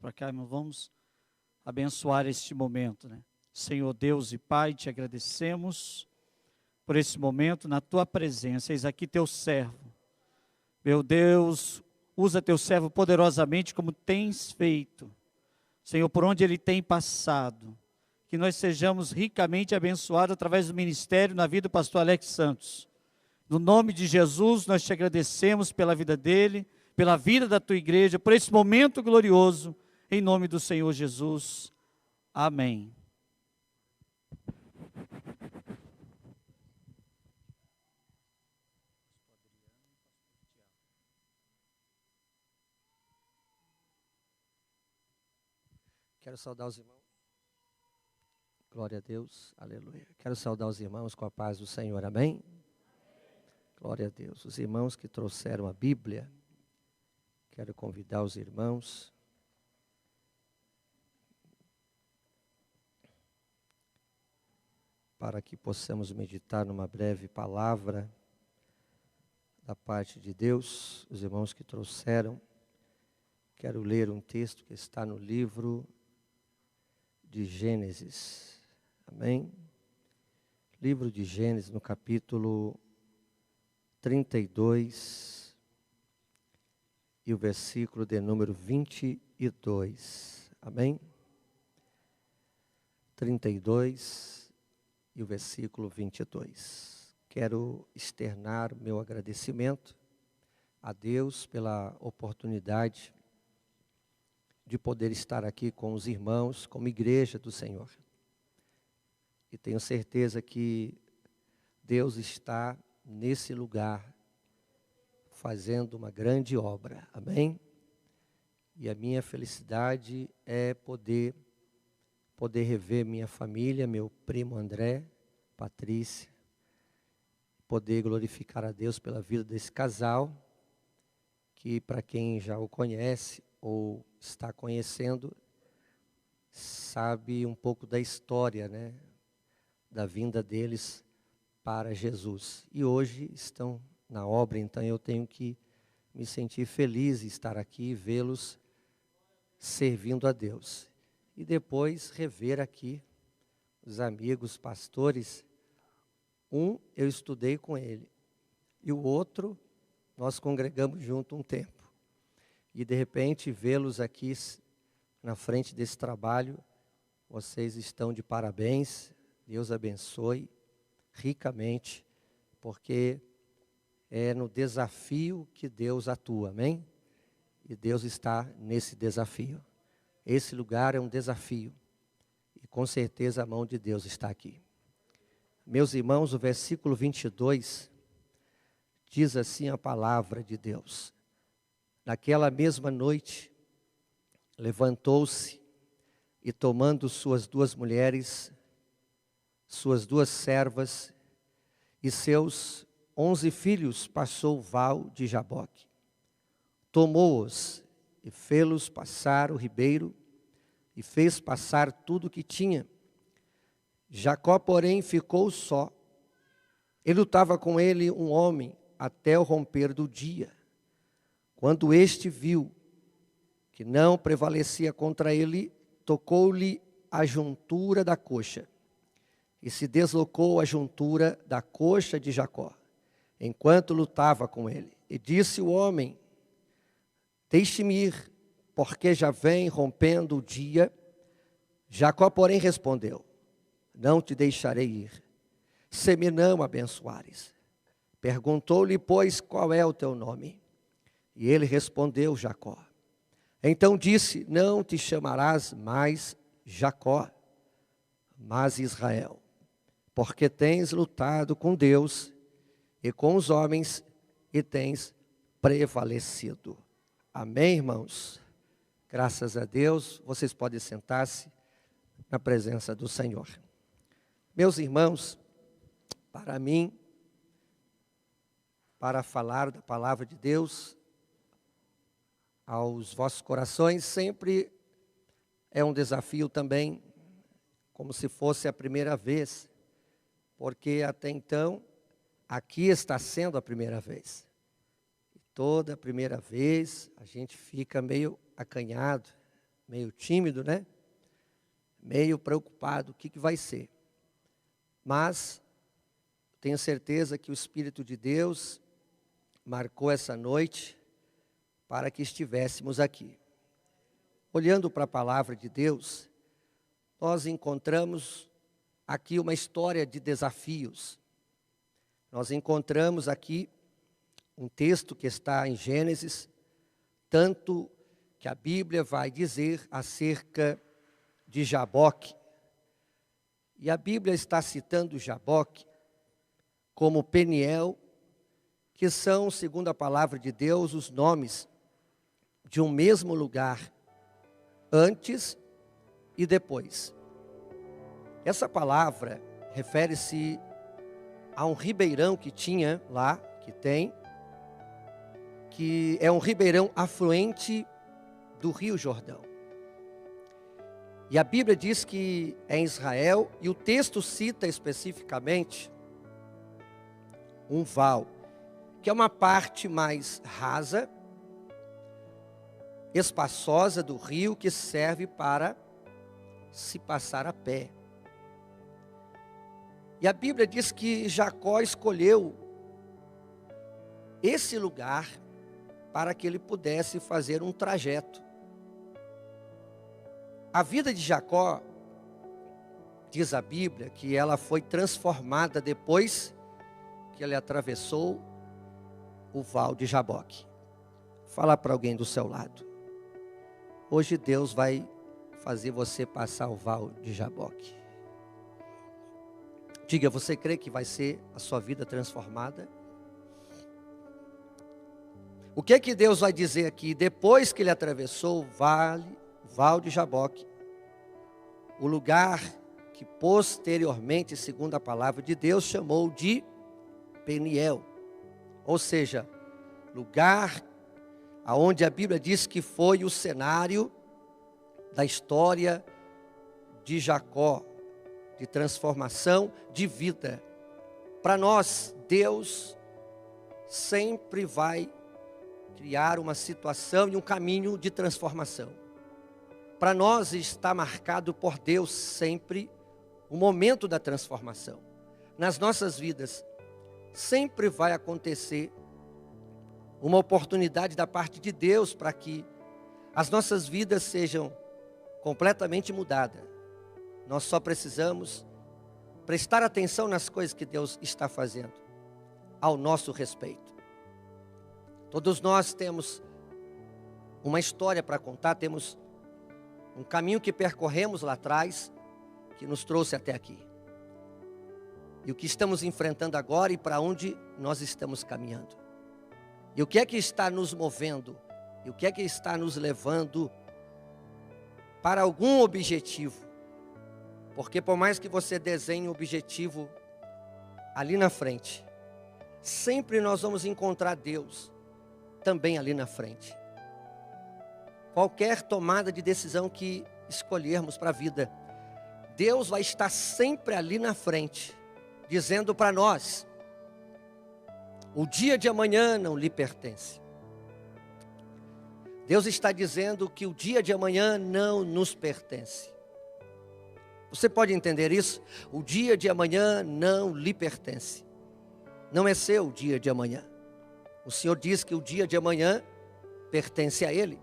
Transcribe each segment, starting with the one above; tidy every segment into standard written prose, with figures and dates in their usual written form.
para cá, irmão, vamos abençoar este momento, né? Senhor Deus e Pai, te agradecemos por esse momento na tua presença. Eis aqui teu servo. Meu Deus, usa teu servo poderosamente como tens feito. Senhor, por onde ele tem passado, que nós sejamos ricamente abençoados através do ministério na vida do pastor Alex Santos. No nome de Jesus, nós te agradecemos pela vida dele, pela vida da tua igreja, por esse momento glorioso, em nome do Senhor Jesus. Amém. Quero saudar os irmãos. Glória a Deus, aleluia. Quero saudar os irmãos com a paz do Senhor, amém? Glória a Deus. Os irmãos que trouxeram a Bíblia, quero convidar os irmãos para que possamos meditar numa breve palavra da parte de Deus. Os irmãos que trouxeram, quero ler um texto que está no livro de Gênesis, amém? Livro de Gênesis, no capítulo 32, e o versículo de número 22, amém? 32 e o versículo 22. Quero externar meu agradecimento a Deus pela oportunidade de poder estar aqui com os irmãos, como igreja do Senhor. E tenho certeza que Deus está nesse lugar, fazendo uma grande obra, amém? E a minha felicidade é poder rever minha família, meu primo André, Patrícia, poder glorificar a Deus pela vida desse casal, que para quem já o conhece ou está conhecendo, sabe um pouco da história, né, da vinda deles para Jesus. E hoje estão na obra, então eu tenho que me sentir feliz em estar aqui e vê-los servindo a Deus. E depois rever aqui os amigos pastores. Um eu estudei com ele e o outro nós congregamos junto um tempo. E de repente vê-los aqui na frente desse trabalho, vocês estão de parabéns, Deus abençoe ricamente, porque é no desafio que Deus atua, amém? E Deus está nesse desafio. Esse lugar é um desafio, e com certeza a mão de Deus está aqui. Meus irmãos, o versículo 22 diz assim a palavra de Deus: naquela mesma noite, levantou-se e tomando suas duas mulheres, suas duas servas e seus 11 filhos, passou o val de Jaboque. Tomou-os e fê-los passar o ribeiro e fez passar tudo o que tinha. Jacó, porém, ficou só. E lutava com ele um homem até o romper do dia. Quando este viu que não prevalecia contra ele, tocou-lhe a juntura da coxa, e se deslocou a juntura da coxa de Jacó, enquanto lutava com ele. E disse o homem: deixe-me ir, porque já vem rompendo o dia. Jacó, porém, respondeu: não te deixarei ir, se me não abençoares. Perguntou-lhe, pois, qual é o teu nome? E ele respondeu: Jacó. Então disse: não te chamarás mais Jacó, mas Israel, porque tens lutado com Deus e com os homens e tens prevalecido. Amém, irmãos? Graças a Deus, vocês podem sentar-se na presença do Senhor. Meus irmãos, para mim, para falar da palavra de Deus aos vossos corações, sempre é um desafio também, como se fosse a primeira vez, porque até então, aqui está sendo a primeira vez. E toda primeira vez, a gente fica meio acanhado, meio tímido, né? Meio preocupado, o que vai ser? Mas tenho certeza que o Espírito de Deus marcou essa noite para que estivéssemos aqui. Olhando para a palavra de Deus, nós encontramos aqui uma história de desafios. Nós encontramos aqui um texto que está em Gênesis, tanto que a Bíblia vai dizer acerca de Jaboque. E a Bíblia está citando Jaboque como Peniel, que são, segundo a palavra de Deus, os nomes de um mesmo lugar, antes e depois. Essa palavra refere-se a um ribeirão que tinha lá, que é um ribeirão afluente do Rio Jordão. E a Bíblia diz que é em Israel, e o texto cita especificamente um val, que é uma parte mais rasa, espaçosa do rio, que serve para se passar a pé. E a Bíblia diz que Jacó escolheu esse lugar para que ele pudesse fazer um trajeto. A vida de Jacó, diz a Bíblia, que ela foi transformada depois que ele atravessou o val de Jaboque. Fala para alguém do seu lado. Hoje Deus vai fazer você passar o val de Jaboque. Diga, você crê que vai ser a sua vida transformada? O que é que Deus vai dizer aqui? Depois que ele atravessou o val de Jaboque, o lugar que posteriormente, segundo a palavra de Deus, chamou de Peniel. Ou seja, lugar aonde a Bíblia diz que foi o cenário da história de Jacó, de transformação de vida. Para nós, Deus sempre vai criar uma situação e um caminho de transformação. Para nós está marcado por Deus sempre o momento da transformação. Nas nossas vidas, sempre vai acontecer uma oportunidade da parte de Deus para que as nossas vidas sejam completamente mudadas. Nós só precisamos prestar atenção nas coisas que Deus está fazendo ao nosso respeito. Todos nós temos uma história para contar, temos um caminho que percorremos lá atrás, que nos trouxe até aqui. E o que estamos enfrentando agora e para onde nós estamos caminhando. E o que é que está nos movendo? E o que é que está nos levando para algum objetivo? Porque por mais que você desenhe um objetivo ali na frente, sempre nós vamos encontrar Deus também ali na frente. Qualquer tomada de decisão que escolhermos para a vida, Deus vai estar sempre ali na frente, dizendo para nós: o dia de amanhã não lhe pertence. Deus está dizendo que o dia de amanhã não nos pertence. Você pode entender isso? O dia de amanhã não lhe pertence. Não é seu o dia de amanhã. O Senhor diz que o dia de amanhã pertence a Ele.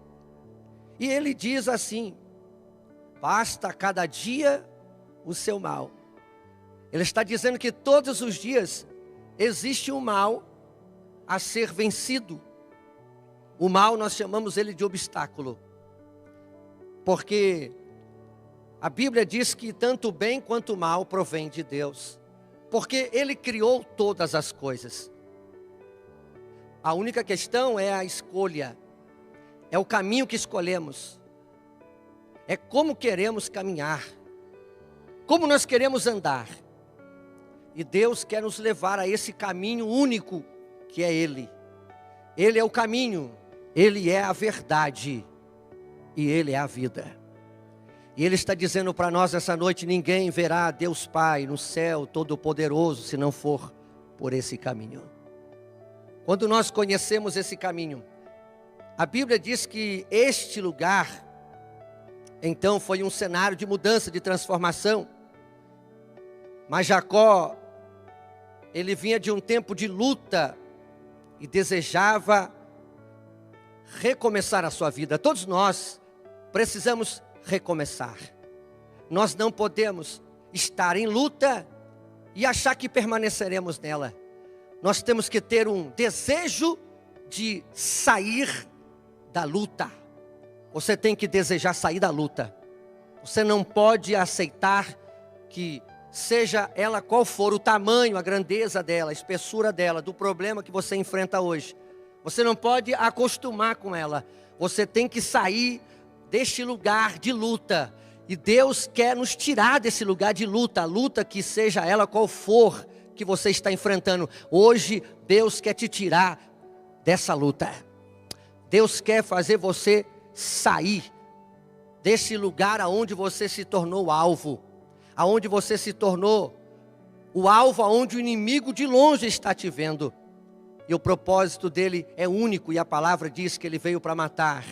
E Ele diz assim: basta cada dia o seu mal. Ele está dizendo que todos os dias existe um mal a ser vencido. O mal nós chamamos ele de obstáculo. Porque a Bíblia diz que tanto o bem quanto o mal provém de Deus. Porque Ele criou todas as coisas. A única questão é a escolha. É o caminho que escolhemos. É como queremos caminhar. Como nós queremos andar. E Deus quer nos levar a esse caminho único que é Ele. Ele é o caminho, Ele é a verdade e Ele é a vida. E Ele está dizendo para nós essa noite: ninguém verá Deus Pai no céu Todo-Poderoso se não for por esse caminho. Quando nós conhecemos esse caminho, a Bíblia diz que este lugar Então foi um cenário de mudança, de transformação. Mas Jacó, ele vinha de um tempo de luta e desejava recomeçar a sua vida. Todos nós precisamos recomeçar. Nós não podemos estar em luta e achar que permaneceremos nela. Nós temos que ter um desejo de sair da luta. Você tem que desejar sair da luta. Você não pode aceitar que seja ela qual for o tamanho, a grandeza dela, a espessura dela, do problema que você enfrenta hoje. Você não pode acostumar com ela. Você tem que sair deste lugar de luta. E Deus quer nos tirar desse lugar de luta. A luta que seja ela qual for que você está enfrentando. Hoje Deus quer te tirar dessa luta. Deus quer fazer você sair desse lugar aonde você se tornou alvo. Aonde você se tornou o alvo, aonde o inimigo de longe está te vendo. E o propósito dele é único, e a palavra diz que ele veio para matar,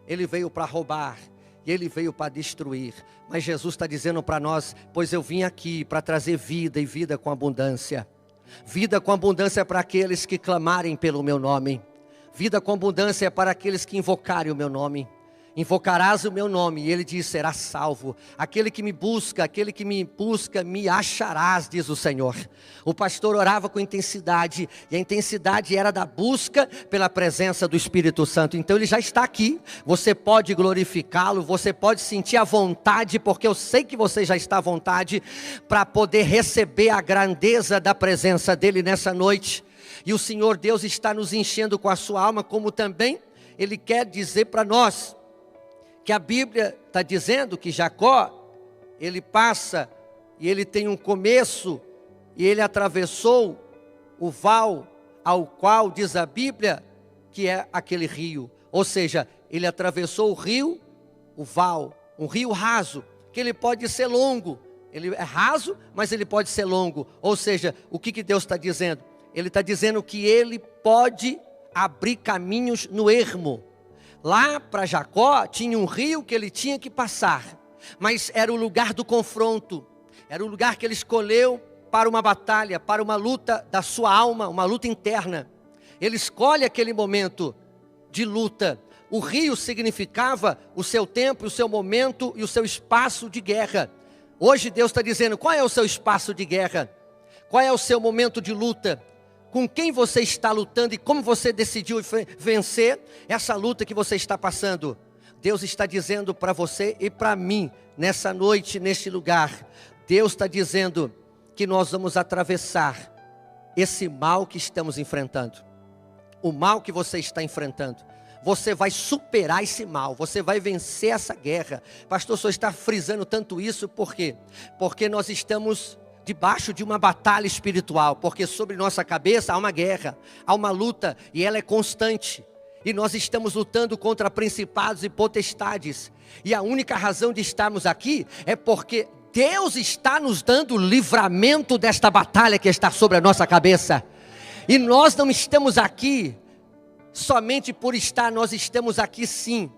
ele veio para roubar, e ele veio para destruir. Mas Jesus está dizendo para nós: pois eu vim aqui para trazer vida, e vida com abundância. Vida com abundância para aqueles que clamarem pelo meu nome. Vida com abundância para aqueles que invocarem o meu nome. Invocarás o meu nome, e ele diz: será salvo. Aquele que me busca, me acharás, diz o Senhor. O pastor orava com intensidade, e a intensidade era da busca pela presença do Espírito Santo. Então ele já está aqui, você pode glorificá-lo, você pode sentir a vontade, porque eu sei que você já está à vontade, para poder receber a grandeza da presença dele nessa noite. E o Senhor Deus está nos enchendo com a sua alma, como também ele quer dizer para nós, que a Bíblia está dizendo que Jacó, ele passa e ele tem um começo, e ele atravessou o val, ao qual diz a Bíblia que é aquele rio. Ou seja, ele atravessou o rio, o val, um rio raso, que ele pode ser longo. Ele é raso, mas ele pode ser longo. Ou seja, o que Deus está dizendo? Ele está dizendo que ele pode abrir caminhos no ermo. Lá para Jacó tinha um rio que ele tinha que passar, mas era o lugar do confronto, era o lugar que ele escolheu para uma batalha, para uma luta da sua alma, uma luta interna. Ele escolhe aquele momento de luta. O rio significava o seu tempo, o seu momento e o seu espaço de guerra. Hoje Deus está dizendo: qual é o seu espaço de guerra? Qual é o seu momento de luta? Com quem você está lutando e como você decidiu vencer essa luta que você está passando? Deus está dizendo para você e para mim, nessa noite, neste lugar, Deus está dizendo que nós vamos atravessar esse mal que estamos enfrentando. O mal que você está enfrentando. Você vai superar esse mal, você vai vencer essa guerra. Pastor, o senhor está frisando tanto isso, por quê? Porque nós estamos debaixo de uma batalha espiritual, porque sobre nossa cabeça há uma guerra, há uma luta, e ela é constante, e nós estamos lutando contra principados e potestades, e a única razão de estarmos aqui, é porque Deus está nos dando o livramento desta batalha que está sobre a nossa cabeça, e nós não estamos aqui, somente por estar, nós estamos aqui sim,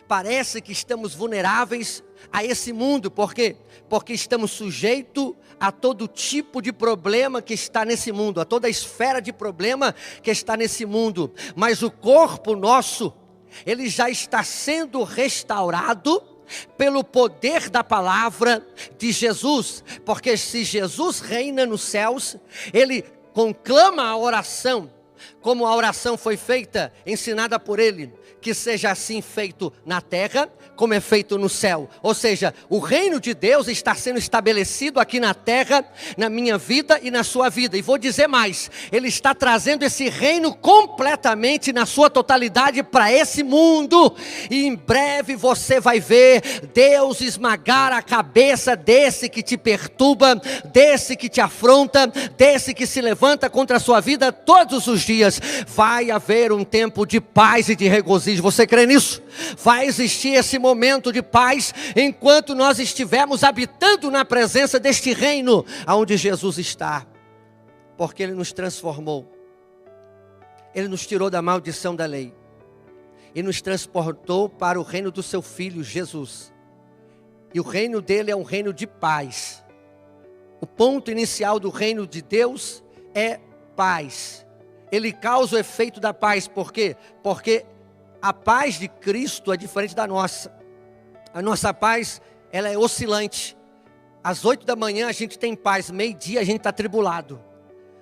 parece que estamos vulneráveis a esse mundo, por quê? Porque estamos sujeitos a todo tipo de problema que está nesse mundo, a toda a esfera de problema que está nesse mundo, mas o corpo nosso, ele já está sendo restaurado pelo poder da palavra de Jesus, porque se Jesus reina nos céus, ele conclama a oração, como a oração foi feita, ensinada por ele, que seja assim feito na terra, como é feito no céu. Ou seja, o reino de Deus está sendo estabelecido aqui na terra, na minha vida e na sua vida. E vou dizer mais, ele está trazendo esse reino completamente, na sua totalidade, para esse mundo. E em breve você vai ver Deus esmagar a cabeça desse que te perturba, desse que te afronta, desse que se levanta contra a sua vida todos os dias. Vai haver um tempo de paz e de regozijo. Você crê nisso? Vai existir esse momento de paz enquanto nós estivermos habitando na presença deste reino onde Jesus está, porque ele nos transformou, ele nos tirou da maldição da lei e nos transportou para o reino do seu Filho Jesus. E o reino dele é um reino de paz. O ponto inicial do reino de Deus é paz. Ele causa o efeito da paz. Por quê? Porque a paz de Cristo é diferente da nossa. A nossa paz, ela é oscilante. Às 8 da manhã a gente tem paz, meio-dia a gente está tribulado.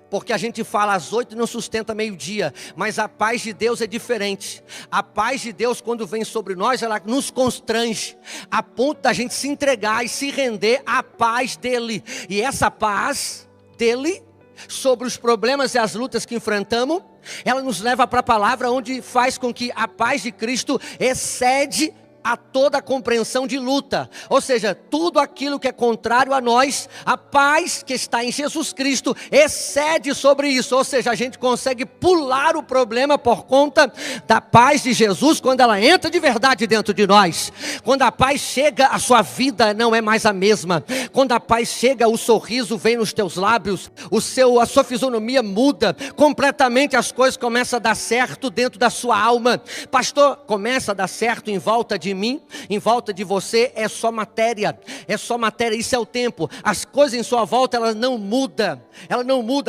Porque a gente fala às 8 e não sustenta meio-dia. Mas a paz de Deus é diferente. A paz de Deus, quando vem sobre nós, ela nos constrange, a ponto da gente se entregar e se render à paz dele. E essa paz dele, sobre os problemas e as lutas que enfrentamos, ela nos leva para a palavra, onde faz com que a paz de Cristo excede a toda a compreensão de luta. Ou seja, tudo aquilo que é contrário a nós, a paz que está em Jesus Cristo excede sobre isso. Ou seja, a gente consegue pular o problema por conta da paz de Jesus, quando ela entra de verdade dentro de nós. Quando a paz chega, a sua vida não é mais a mesma. Quando a paz chega, o sorriso vem nos teus lábios, a sua fisionomia muda completamente, as coisas começam a dar certo dentro da sua alma. Pastor, começa a dar certo em volta de mim, em volta de você, é só matéria, isso é o tempo. As coisas em sua volta, ela não muda,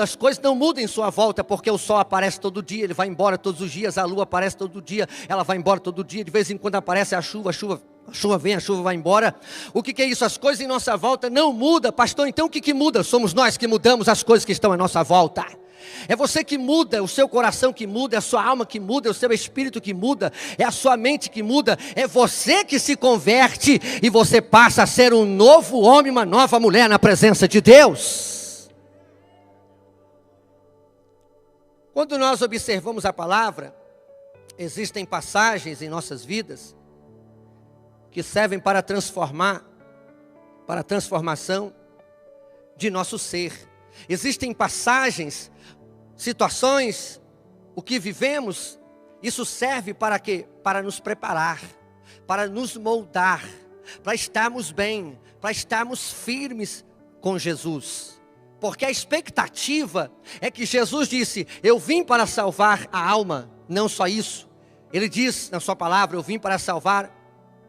as coisas não mudam em sua volta, porque o sol aparece todo dia, ele vai embora todos os dias, a lua aparece todo dia, ela vai embora todo dia, de vez em quando aparece a chuva vem, a chuva vai embora. O que é isso? As coisas em nossa volta não mudam. Pastor, então o que muda? Somos nós que mudamos as coisas que estão à nossa volta. É você que muda, o seu coração que muda, é a sua alma que muda, é o seu espírito que muda, é a sua mente que muda, é você que se converte e você passa a ser um novo homem, uma nova mulher na presença de Deus. Quando nós observamos a palavra, existem passagens em nossas vidas que servem para transformar, para a transformação de nosso ser. Existem passagens, situações, o que vivemos, isso serve para quê? Para nos preparar, para nos moldar, para estarmos bem, para estarmos firmes com Jesus. Porque a expectativa é que Jesus disse, eu vim para salvar a alma, não só isso. Ele diz na sua palavra, eu vim para salvar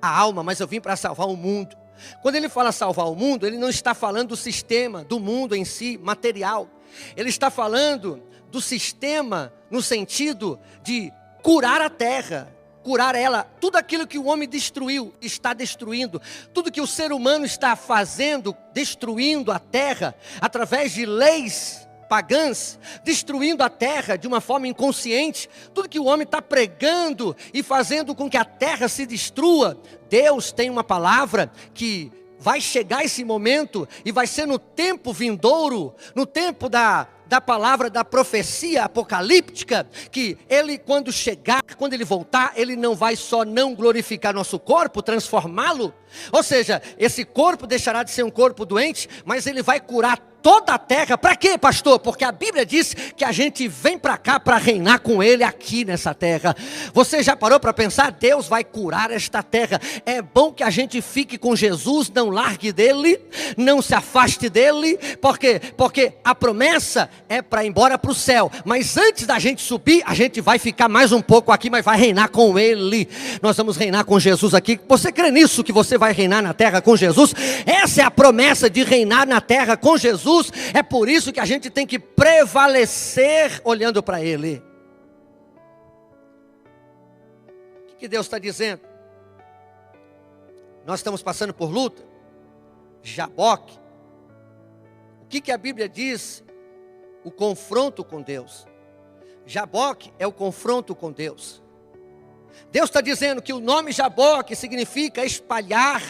a alma, mas eu vim para salvar o mundo. Quando ele fala salvar o mundo, ele não está falando do sistema, do mundo em si, material. Ele está falando do sistema no sentido de curar a terra, curar ela. Tudo aquilo que o homem destruiu, está destruindo. Tudo que o ser humano está fazendo, destruindo a terra, através de leis pagãs, destruindo a terra de uma forma inconsciente. Tudo que o homem está pregando e fazendo com que a terra se destrua. Deus tem uma palavra que vai chegar esse momento e vai ser no tempo vindouro, no tempo da palavra da profecia apocalíptica, que ele quando chegar, quando ele voltar, ele não vai só não glorificar nosso corpo, transformá-lo, ou seja, esse corpo deixará de ser um corpo doente, mas ele vai curar toda a terra. Para quê, pastor? Porque a Bíblia diz que a gente vem para cá para reinar com ele aqui nessa terra. Você já parou para pensar? Deus vai curar esta terra. É bom que a gente fique com Jesus, não largue dele, não se afaste dele. Por quê? Porque a promessa é para ir embora para o céu, mas antes da gente subir, a gente vai ficar mais um pouco aqui, mas vai reinar com ele. Nós vamos reinar com Jesus aqui. Você crê nisso, que você vai reinar na terra com Jesus? Essa é a promessa de reinar na terra com Jesus. É por isso que a gente tem que prevalecer olhando para ele. O que Deus está dizendo? Nós estamos passando por luta. Jaboque. O que a Bíblia diz? O confronto com Deus. Jaboque é o confronto com Deus. Deus está dizendo que o nome Jaboque significa espalhar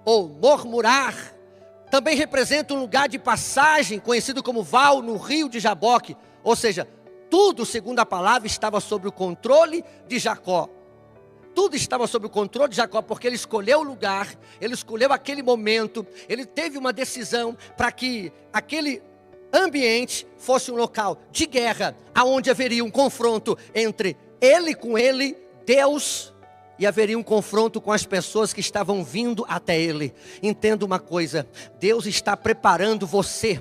ou murmurar. Também representa um lugar de passagem, conhecido como Val, no rio de Jaboque. Ou seja, tudo, segundo a palavra, estava sob o controle de Jacó. Tudo estava sob o controle de Jacó, porque ele escolheu o lugar, ele escolheu aquele momento, ele teve uma decisão para que aquele ambiente fosse um local de guerra, aonde haveria um confronto entre ele com ele, Deus, e haveria um confronto com as pessoas que estavam vindo até ele. Entenda uma coisa, Deus está preparando você,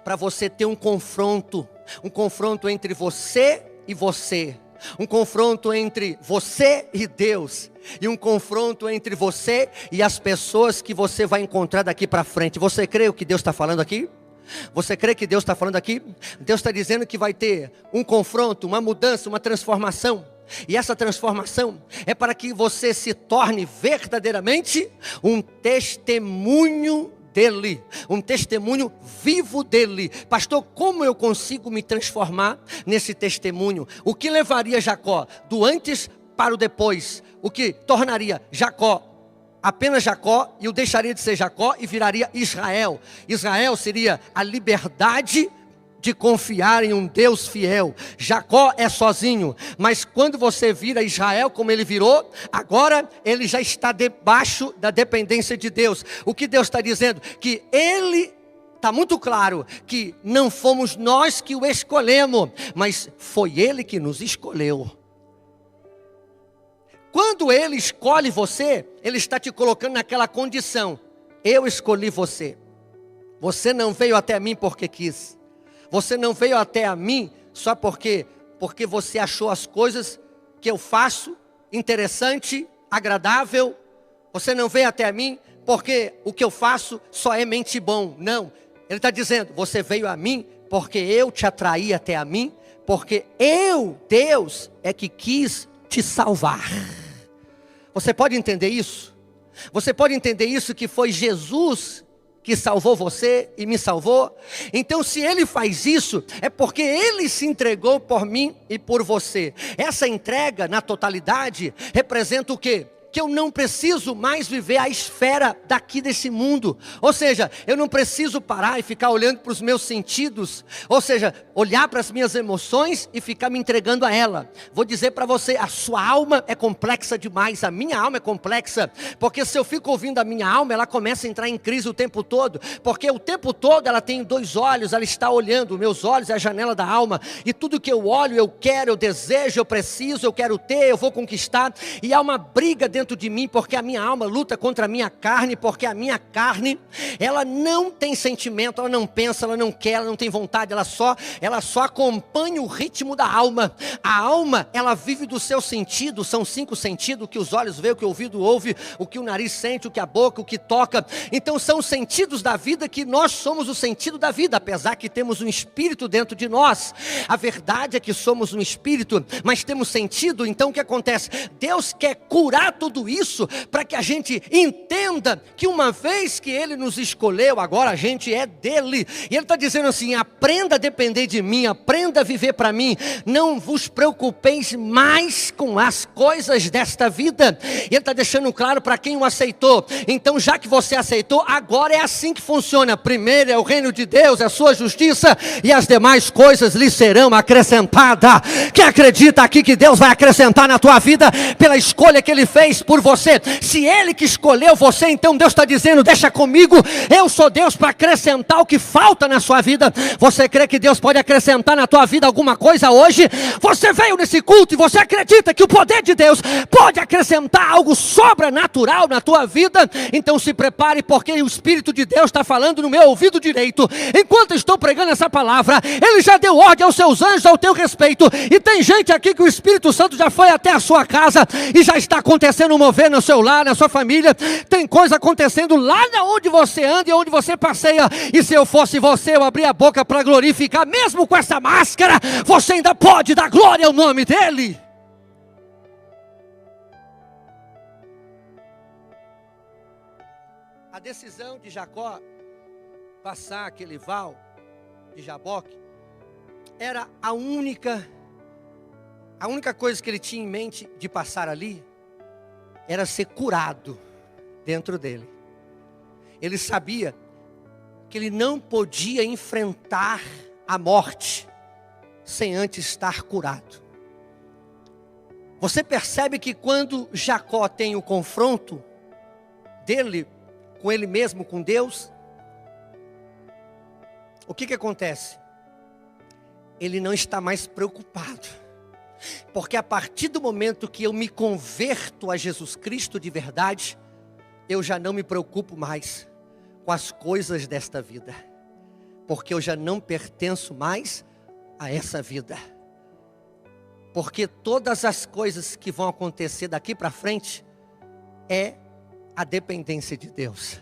para você ter um confronto entre você e você. um confronto entre você e Deus, e um confronto entre você e as pessoas que você vai encontrar daqui para frente. Você crê o que Deus está falando aqui? Você crê que Deus está falando aqui? Deus está dizendo que vai ter um confronto, uma mudança, uma transformação. E essa transformação é para que você se torne verdadeiramente um testemunho dele, um testemunho vivo dele. Pastor, como eu consigo me transformar nesse testemunho? O que levaria Jacó do antes para o depois? O que tornaria Jacó apenas Jacó e o deixaria de ser Jacó e viraria Israel? Israel seria a liberdade de confiar em um Deus fiel. Jacó é sozinho, mas quando você vira Israel como ele virou, agora ele já está debaixo da dependência de Deus. O que Deus está dizendo? Que ele está muito claro que não fomos nós que o escolhemos, mas foi ele que nos escolheu. Quando ele escolhe você, ele está te colocando naquela condição: eu escolhi você. Você não veio até mim porque quis. Você não veio até a mim só porque você achou as coisas que eu faço interessante, agradável. Você não veio até a mim porque o que eu faço só é mente bom. Não, ele está dizendo: você veio a mim porque eu te atraí até a mim, porque eu, Deus, é que quis te salvar. Você pode entender isso? Você pode entender isso, que foi Jesus que salvou você e me salvou? Então, se ele faz isso, é porque ele se entregou por mim e por você. Essa entrega na totalidade representa o quê? Que eu não preciso mais viver a esfera daqui desse mundo. Ou seja, eu não preciso parar e ficar olhando para os meus sentidos. Ou seja, olhar para as minhas emoções e ficar me entregando a ela. Vou dizer para você, a sua alma é complexa demais. A minha alma é complexa. Porque se eu fico ouvindo a minha alma, ela começa a entrar em crise o tempo todo. Porque o tempo todo ela tem dois olhos, ela está olhando. Meus olhos é a janela da alma. E tudo que eu olho, eu quero, eu desejo, eu preciso, eu quero ter, eu vou conquistar. E há uma briga dentro de mim, porque a minha alma luta contra a minha carne, porque a minha carne, ela não tem sentimento, ela não pensa, ela não quer, ela não tem vontade, ela só acompanha o ritmo da alma. A alma, ela vive do seu sentido. São 5 sentidos: o que os olhos veem, o que o ouvido ouve, o que o nariz sente, o que a boca, o que toca. Então são os sentidos da vida, que nós somos o sentido da vida, apesar que temos um espírito dentro de nós. A verdade é que somos um espírito, mas temos sentido. Então o que acontece? Deus quer curar tudo isso para que a gente entenda que uma vez que ele nos escolheu, agora a gente é dele. E ele está dizendo assim: aprenda a depender de mim, aprenda a viver para mim, não vos preocupeis mais com as coisas desta vida. E ele está deixando claro para quem o aceitou. Então, já que você aceitou, agora é assim que funciona: primeiro é o reino de Deus, é a sua justiça, e as demais coisas lhe serão acrescentadas. Quem acredita aqui que Deus vai acrescentar na tua vida pela escolha que ele fez por você? Se ele que escolheu você, então Deus está dizendo: deixa comigo, eu sou Deus para acrescentar o que falta na sua vida. Você crê que Deus pode acrescentar na tua vida alguma coisa hoje? Você veio nesse culto e você acredita que o poder de Deus pode acrescentar algo sobrenatural na tua vida? Então se prepare, porque o Espírito de Deus está falando no meu ouvido direito. Enquanto estou pregando essa palavra, ele já deu ordem aos seus anjos ao teu respeito. E tem gente aqui que o Espírito Santo já foi até a sua casa e já está acontecendo um mover no seu lar, na sua família. Tem coisa acontecendo lá onde você anda e onde você passeia. E se eu fosse você, eu abria a boca para glorificar. Mesmo com essa máscara, você ainda pode dar glória ao nome dele. A decisão de Jacó passar aquele val de Jaboque era a única coisa que ele tinha em mente de passar ali, era ser curado dentro dele. Ele sabia que ele não podia enfrentar a morte sem antes estar curado. Você percebe que quando Jacó tem o confronto dele com ele mesmo, com Deus, o que acontece? Ele não está mais preocupado. Porque a partir do momento que eu me converto a Jesus Cristo de verdade, eu já não me preocupo mais com as coisas desta vida. Porque eu já não pertenço mais a essa vida. Porque todas as coisas que vão acontecer daqui para frente é a dependência de Deus.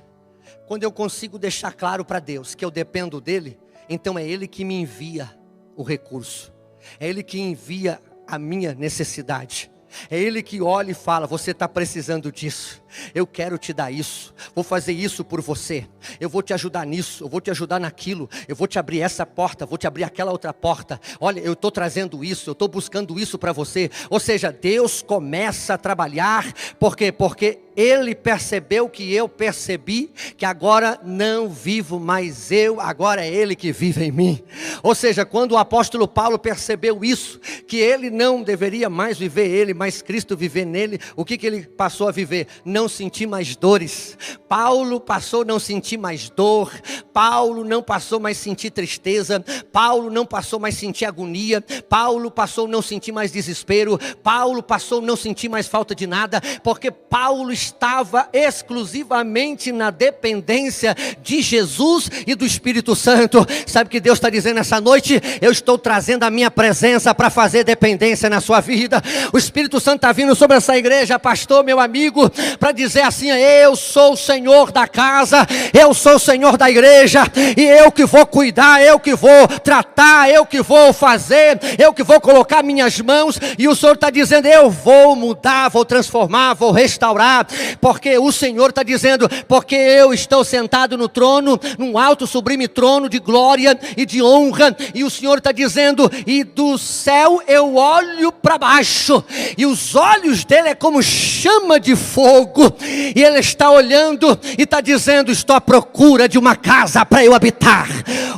Quando eu consigo deixar claro para Deus que eu dependo dEle, então é Ele que me envia o recurso. É Ele que envia a minha necessidade. É Ele que olha e fala: você está precisando disso, eu quero te dar isso, vou fazer isso por você, eu vou te ajudar nisso, eu vou te ajudar naquilo, eu vou te abrir essa porta, vou te abrir aquela outra porta. Olha, eu estou trazendo isso, eu estou buscando isso para você. Ou seja, Deus começa a trabalhar, porque Ele percebeu que eu percebi, que agora não vivo mais eu, agora é Ele que vive em mim. Ou seja, quando o apóstolo Paulo percebeu isso, que ele não deveria mais viver ele, mas Cristo viver nele, o que ele passou a viver? Não sentir mais dores. Paulo passou a não sentir mais dor. Paulo não passou mais a sentir tristeza. Paulo não passou mais a sentir agonia. Paulo passou a não sentir mais desespero. Paulo passou a não sentir mais falta de nada, porque Paulo estava exclusivamente na dependência de Jesus e do Espírito Santo. Sabe o que Deus está dizendo essa noite? Eu estou trazendo a minha presença para fazer dependência na sua vida. O Espírito Santo está vindo sobre essa igreja, pastor, meu amigo, para dizer assim: eu sou o Senhor da casa, eu sou o Senhor da igreja, e eu que vou cuidar, eu que vou tratar, eu que vou fazer, eu que vou colocar minhas mãos. E o Senhor está dizendo: eu vou mudar, vou transformar, vou restaurar, porque o Senhor está dizendo: porque eu estou sentado no trono, num alto sublime trono de glória e de honra. E o Senhor está dizendo: e do céu eu olho para baixo, e os olhos dele é como chama de fogo, e ele está olhando e está dizendo: estou à procura de uma casa para eu habitar,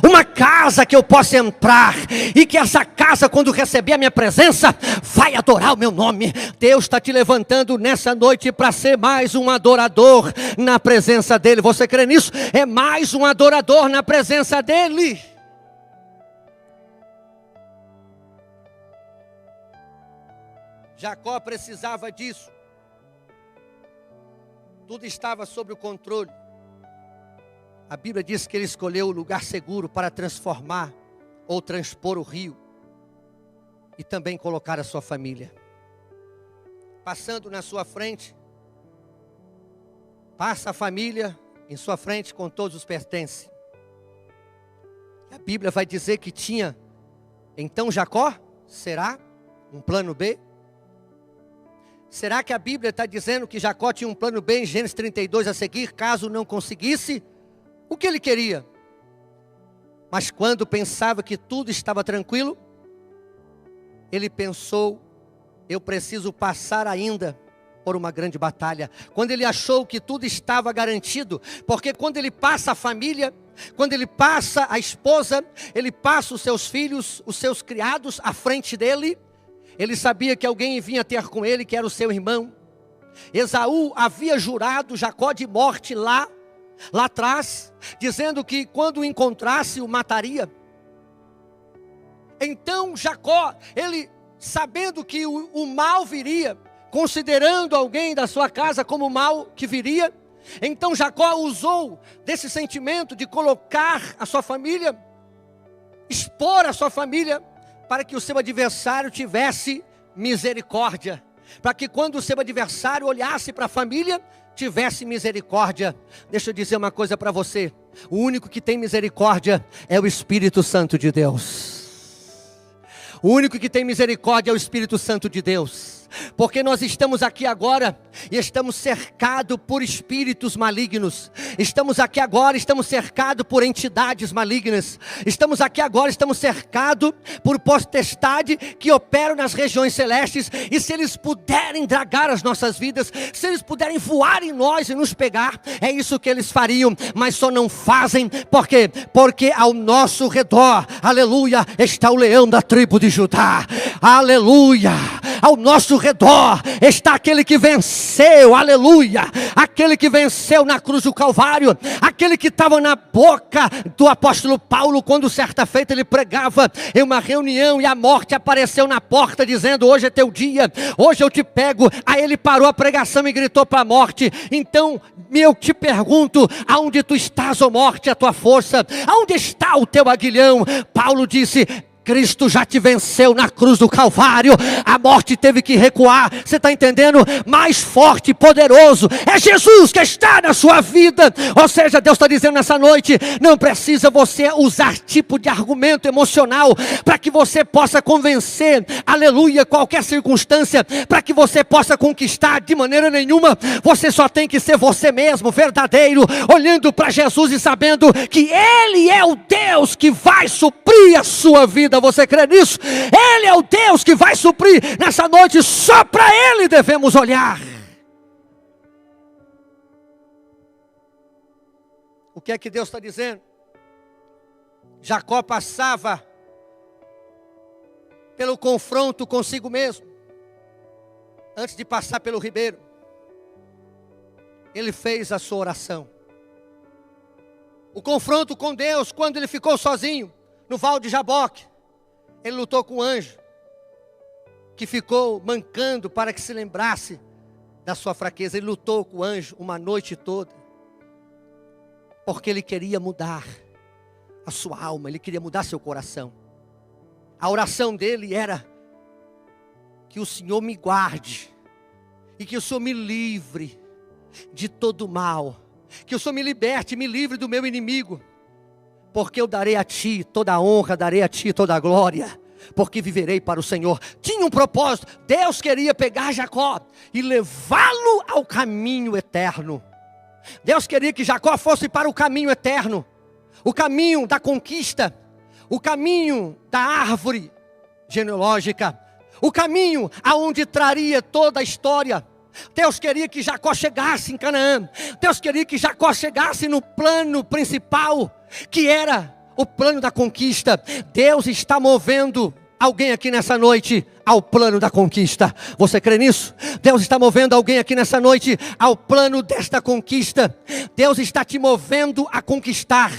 uma casa que eu possa entrar, e que essa casa, quando receber a minha presença, vai adorar o meu nome. Deus está te levantando nessa noite para ser mais um adorador na presença dele. Você crê nisso? É mais um adorador na presença dele. Jacó precisava disso. Tudo estava sob o controle. A Bíblia diz que ele escolheu o lugar seguro para transformar ou transpor o rio, e também colocar a sua família. Passando na sua frente, passa a família em sua frente com todos os pertences. A Bíblia vai dizer que tinha, então Jacó, será um plano B? Será que a Bíblia está dizendo que Jacó tinha um plano B em Gênesis 32 a seguir, caso não conseguisse o que ele queria? Mas quando pensava que tudo estava tranquilo, ele pensou: eu preciso passar ainda por uma grande batalha. Quando ele achou que tudo estava garantido, porque quando ele passa a família, quando ele passa a esposa, ele passa os seus filhos, os seus criados à frente dele, ele sabia que alguém vinha ter com ele, que era o seu irmão. Esaú havia jurado Jacó de morte lá atrás, dizendo que quando o encontrasse o mataria. Então Jacó, ele sabendo que o mal viria, considerando alguém da sua casa como o mal que viria, então Jacó usou desse sentimento de colocar a sua família, expor a sua família, para que o seu adversário tivesse misericórdia, para que quando o seu adversário olhasse para a família, tivesse misericórdia. Deixa eu dizer uma coisa para você: o único que tem misericórdia é o Espírito Santo de Deus. O único que tem misericórdia é o Espírito Santo de Deus. Porque nós estamos aqui agora e estamos cercados por espíritos malignos. Estamos aqui agora, estamos cercados por entidades malignas. Estamos aqui agora, estamos cercados por potestade que operam nas regiões celestes. E se eles puderem dragar as nossas vidas, se eles puderem voar em nós e nos pegar, é isso que eles fariam. Mas só não fazem, por quê? Porque ao nosso redor, aleluia, está o leão da tribo de Judá. Aleluia, ao nosso redor está aquele que venceu, aleluia, aquele que venceu na cruz do Calvário, aquele que estava na boca do apóstolo Paulo, quando certa feita ele pregava em uma reunião, e a morte apareceu na porta, dizendo: hoje é teu dia, hoje eu te pego. Aí ele parou a pregação e gritou para a morte. Então eu te pergunto: aonde tu estás, ó morte, a tua força? Aonde está o teu aguilhão? Paulo disse: Cristo já te venceu na cruz do Calvário. A morte teve que recuar. Você está entendendo? Mais forte e poderoso é Jesus que está na sua vida. Ou seja, Deus está dizendo nessa noite, não precisa você usar tipo de argumento emocional para que você possa convencer, aleluia, qualquer circunstância, para que você possa conquistar. De maneira nenhuma. Você só tem que ser você mesmo, verdadeiro, olhando para Jesus e sabendo que Ele é o Deus que vai suprir a sua vida. Você crê nisso? Ele é o Deus que vai suprir. Nessa noite só para Ele devemos olhar. O que é que Deus está dizendo? Jacó passava pelo confronto consigo mesmo, antes de passar pelo ribeiro. Ele fez a sua oração. O confronto com Deus, quando ele ficou sozinho no Val de Jaboque, ele lutou com o anjo, que ficou mancando para que se lembrasse da sua fraqueza. Ele lutou com o anjo uma noite toda, porque ele queria mudar a sua alma, ele queria mudar seu coração. A oração dele era: que o Senhor me guarde, e que o Senhor me livre de todo mal, que o Senhor me liberte, me livre do meu inimigo, porque eu darei a Ti toda a honra, darei a Ti toda a glória, porque viverei para o Senhor. Tinha um propósito. Deus queria pegar Jacó e levá-lo ao caminho eterno. Deus queria que Jacó fosse para o caminho eterno, o caminho da conquista, o caminho da árvore genealógica, o caminho aonde traria toda a história. Deus queria que Jacó chegasse em Canaã. Deus queria que Jacó chegasse no plano principal, que era o plano da conquista. Deus está movendo alguém aqui nessa noite ao plano da conquista. Você crê nisso? Deus está movendo alguém aqui nessa noite ao plano desta conquista. Deus está te movendo a conquistar,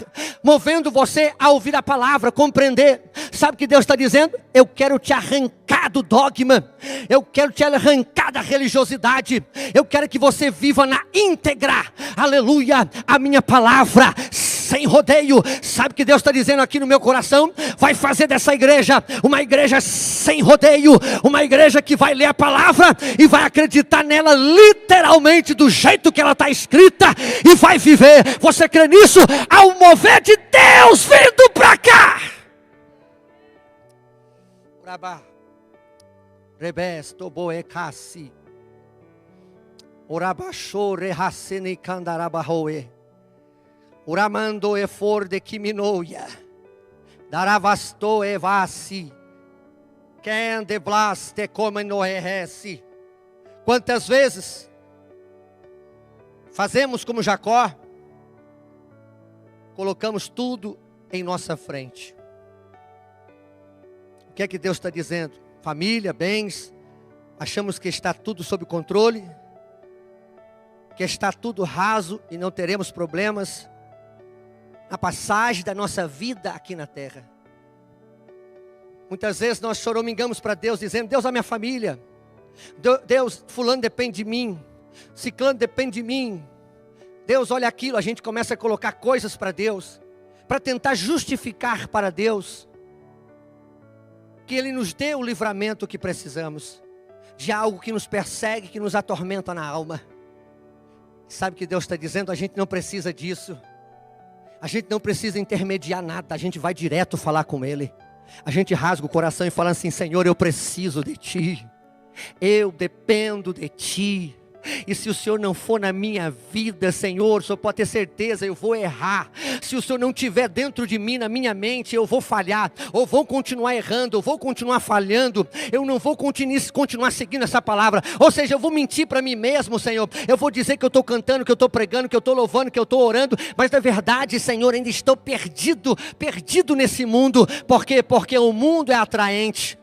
movendo você a ouvir a palavra, compreender. Sabe o que Deus está dizendo? Eu quero te arrancar do dogma, eu quero te arrancar da religiosidade, eu quero que você viva na íntegra, aleluia, a minha palavra, sem rodeio. Sabe o que Deus está dizendo aqui no meu coração? Vai fazer dessa igreja uma igreja sem rodeio, uma igreja que vai ler a palavra e vai acreditar nela literalmente do jeito que ela está escrita e vai viver. Você crê nisso? Há um mover de Deus vindo para cá. Urabá, Rebes, Toboe, Cassi, Urabachô, Rehacene, Candarabahoe, Uramando, Efor de Kiminoia, Daravasto, Evasi, Quem de blaste como no errece. Quantas vezes fazemos como Jacó, colocamos tudo em nossa frente. O que é que Deus está dizendo? Família, bens, achamos que está tudo sob controle, que está tudo raso e não teremos problemas na passagem da nossa vida aqui na terra. Muitas vezes nós choramingamos para Deus, dizendo: Deus, a minha família, Deus, fulano depende de mim, ciclano depende de mim, Deus, olha aquilo. A gente começa a colocar coisas para Deus, para tentar justificar para Deus que Ele nos dê o livramento que precisamos de algo que nos persegue, que nos atormenta na alma. Sabe o que Deus está dizendo? A gente não precisa disso, a gente não precisa intermediar nada, a gente vai direto falar com Ele. A gente rasga o coração e fala assim: Senhor, eu preciso de Ti, eu dependo de Ti, e se o Senhor não for na minha vida, Senhor, o Senhor pode ter certeza, eu vou errar. Se o Senhor não estiver dentro de mim, na minha mente, eu vou falhar, ou vou continuar errando, ou vou continuar falhando, eu não vou continuar seguindo essa palavra. Ou seja, eu vou mentir para mim mesmo, Senhor. Eu vou dizer que eu estou cantando, que eu estou pregando, que eu estou louvando, que eu estou orando, mas na verdade, Senhor, ainda estou perdido nesse mundo. Por quê? Porque o mundo é atraente,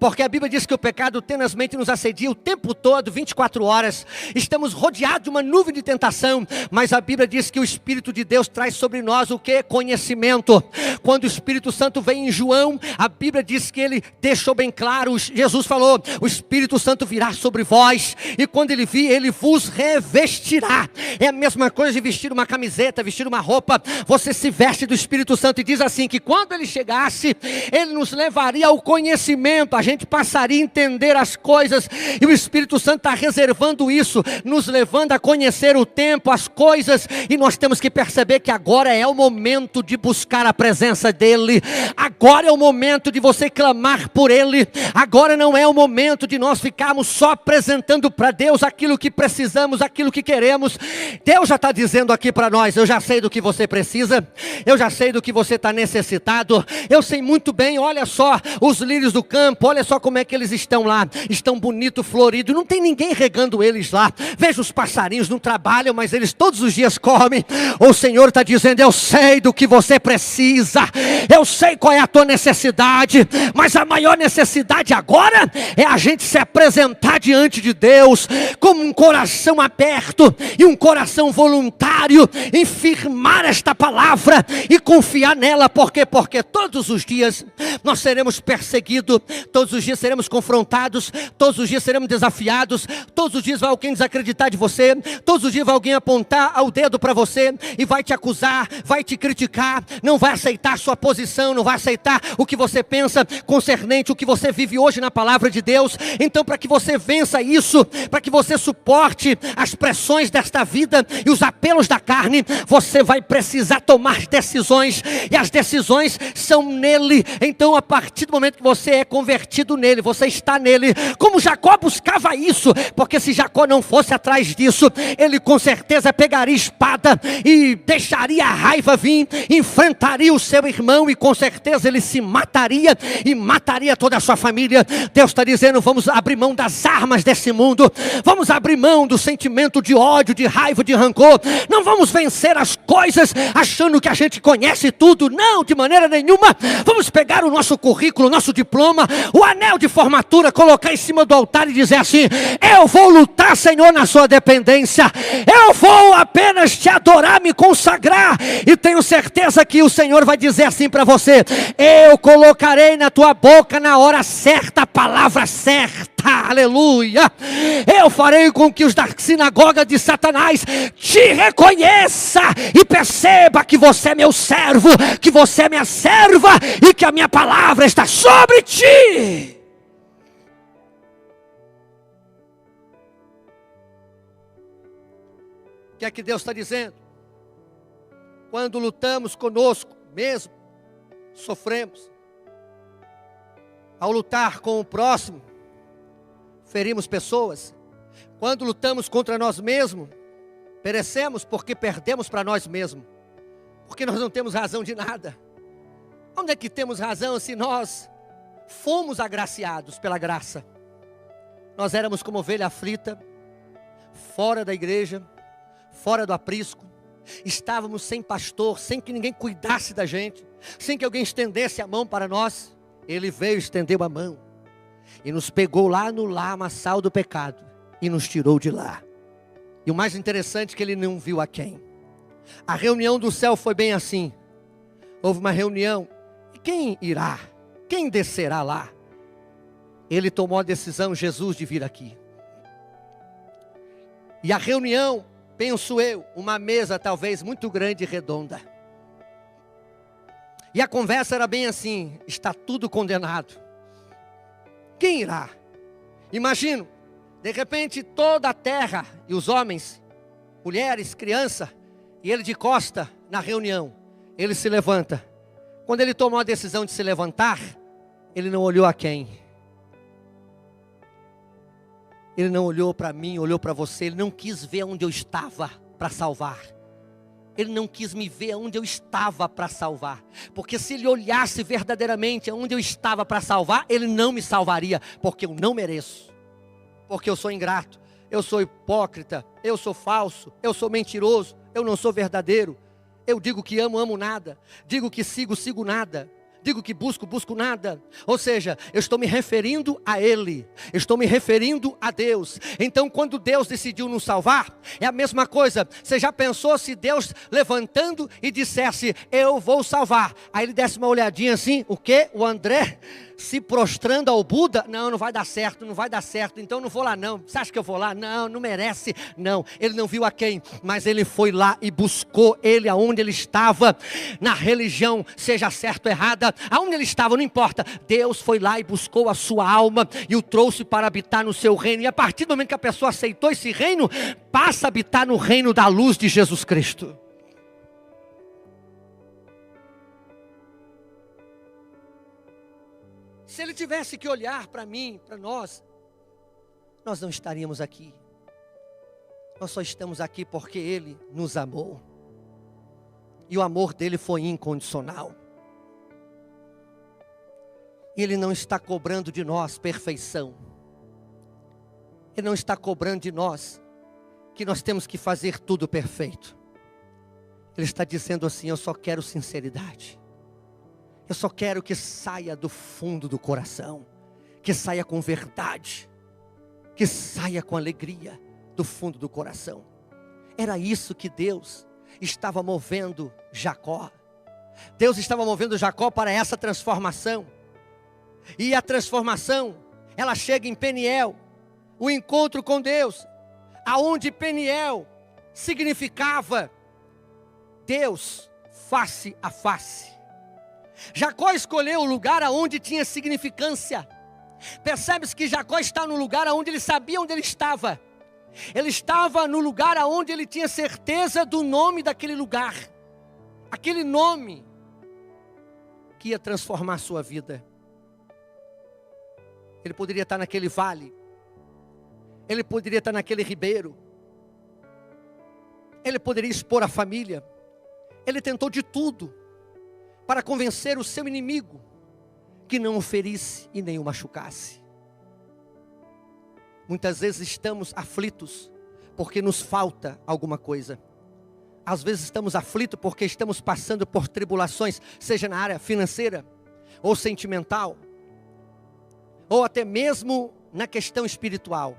Porque a Bíblia diz que o pecado tenazmente nos assedia o tempo todo, 24 horas. Estamos rodeados de uma nuvem de tentação. Mas a Bíblia diz que o Espírito de Deus traz sobre nós o que? Conhecimento. Quando o Espírito Santo vem em João, a Bíblia diz que ele deixou bem claro, Jesus falou, o Espírito Santo virá sobre vós, e quando ele vir, ele vos revestirá. É a mesma coisa de vestir uma camiseta, vestir uma roupa. Você se veste do Espírito Santo, e diz assim, que quando ele chegasse, ele nos levaria ao conhecimento, a gente passaria a entender as coisas, e o Espírito Santo está reservando isso, nos levando a conhecer o tempo, as coisas, e nós temos que perceber que agora é o momento de buscar a presença dele, agora é o momento de você clamar por ele, agora não é o momento de nós ficarmos só apresentando para Deus aquilo que precisamos, aquilo que queremos. Deus já está dizendo aqui para nós, eu já sei do que você precisa, eu já sei do que você está necessitado, eu sei muito bem, olha só, os lírios do campo, olha só como é que eles estão lá, estão bonito, florido, não tem ninguém regando eles lá, veja os passarinhos, não trabalham, mas eles todos os dias comem. O Senhor está dizendo, eu sei do que você precisa, eu sei qual é a tua necessidade, mas a maior necessidade agora é a gente se apresentar diante de Deus, como um coração aberto, e um coração voluntário, em firmar esta palavra, e confiar nela, porque todos os dias nós seremos perseguidos, todos os dias seremos confrontados, todos os dias seremos desafiados, todos os dias vai alguém desacreditar de você, todos os dias vai alguém apontar o dedo para você, e vai te acusar, vai te criticar, não vai aceitar a sua posição, não vai aceitar o que você pensa concernente o que você vive hoje na palavra de Deus. Então, para que você vença isso, para que você suporte as pressões desta vida e os apelos da carne, você vai precisar tomar decisões, e as decisões são nele. Então, a partir do momento que você é convertido nele, você está nele, como Jacó buscava isso, porque se Jacó não fosse atrás disso, ele com certeza pegaria espada e deixaria a raiva vir, enfrentaria o seu irmão, e com certeza ele se mataria, e mataria toda a sua família. Deus está dizendo, vamos abrir mão das armas desse mundo, vamos abrir mão do sentimento de ódio, de raiva, de rancor. Não vamos vencer as coisas achando que a gente conhece tudo, não, de maneira nenhuma. Vamos pegar o nosso currículo, o nosso diploma, o anel de formatura, colocar em cima do altar e dizer assim, eu vou lutar, Senhor, na sua dependência, eu vou apenas te adorar, me consagrar, e tenho certeza que o Senhor vai dizer assim para você, eu colocarei na tua boca na hora certa, a palavra certa, aleluia, eu farei com que os da sinagoga de Satanás te reconheça, e perceba que você é meu servo, que você é minha serva, e que a minha palavra está sobre ti. O que é que Deus está dizendo? Quando lutamos conosco mesmo, sofremos. Ao lutar com o próximo, ferimos pessoas. Quando lutamos contra nós mesmos, perecemos porque perdemos para nós mesmos. Porque nós não temos razão de nada. Onde é que temos razão se nós fomos agraciados pela graça? Nós éramos como ovelha aflita, fora da igreja, fora do aprisco. Estávamos sem pastor, sem que ninguém cuidasse da gente, sem que alguém estendesse a mão para nós. Ele veio, estendeu a mão e nos pegou lá no lamaçal do pecado e nos tirou de lá. E o mais interessante é que ele não viu a quem. A reunião do céu foi bem assim. Houve uma reunião, e quem irá? Quem descerá lá? Ele tomou a decisão, Jesus, de vir aqui. E a reunião, penso eu, uma mesa talvez muito grande e redonda. E a conversa era bem assim, está tudo condenado. Quem irá? Imagino, de repente toda a terra e os homens, mulheres, criança, e ele de costa na reunião, ele se levanta. Quando ele tomou a decisão de se levantar, ele não olhou a quem? Ele não olhou para mim, olhou para você, ele não quis ver onde eu estava para salvar. Ele não quis me ver onde eu estava para salvar. Porque se ele olhasse verdadeiramente onde eu estava para salvar, ele não me salvaria, porque eu não mereço. Porque eu sou ingrato, eu sou hipócrita, eu sou falso, eu sou mentiroso, eu não sou verdadeiro. Eu digo que amo, amo nada. Digo que sigo, sigo nada. Digo que busco, busco nada. Ou seja, eu estou me referindo a Ele. Estou me referindo a Deus. Então, quando Deus decidiu nos salvar, é a mesma coisa. Você já pensou se Deus levantando e dissesse, eu vou salvar. Aí ele desse uma olhadinha assim, o quê? O André se prostrando ao Buda? Não, não vai dar certo, não vai dar certo. Então não vou lá não. Você acha que eu vou lá? Não, não merece. Não, ele não viu a quem, mas ele foi lá e buscou ele aonde ele estava. Na religião, seja certa ou errada, aonde ele estava, não importa. Deus foi lá e buscou a sua alma e o trouxe para habitar no seu reino. E a partir do momento que a pessoa aceitou esse reino, passa a habitar no reino da luz de Jesus Cristo. Se ele tivesse que olhar para mim, para nós não estaríamos aqui. Nós só estamos aqui porque ele nos amou. E o amor dele foi incondicional. E ele não está cobrando de nós perfeição. Ele não está cobrando de nós que nós temos que fazer tudo perfeito. Ele está dizendo assim, eu só quero sinceridade. Eu só quero que saia do fundo do coração, que saia com verdade, que saia com alegria do fundo do coração. Era isso que Deus estava movendo Jacó. Deus estava movendo Jacó para essa transformação. E a transformação, ela chega em Peniel, o encontro com Deus, aonde Peniel significava Deus face a face. Jacó escolheu o lugar aonde tinha significância. Percebe-se que Jacó está no lugar aonde ele sabia onde ele estava. Ele estava no lugar aonde ele tinha certeza do nome daquele lugar. Aquele nome que ia transformar a sua vida. Ele poderia estar naquele vale. Ele poderia estar naquele ribeiro. Ele poderia expor a família. Ele tentou de tudo para convencer o seu inimigo que não o ferisse e nem o machucasse. Muitas vezes estamos aflitos porque nos falta alguma coisa. Às vezes estamos aflitos porque estamos passando por tribulações, seja na área financeira, ou sentimental, ou até mesmo na questão espiritual.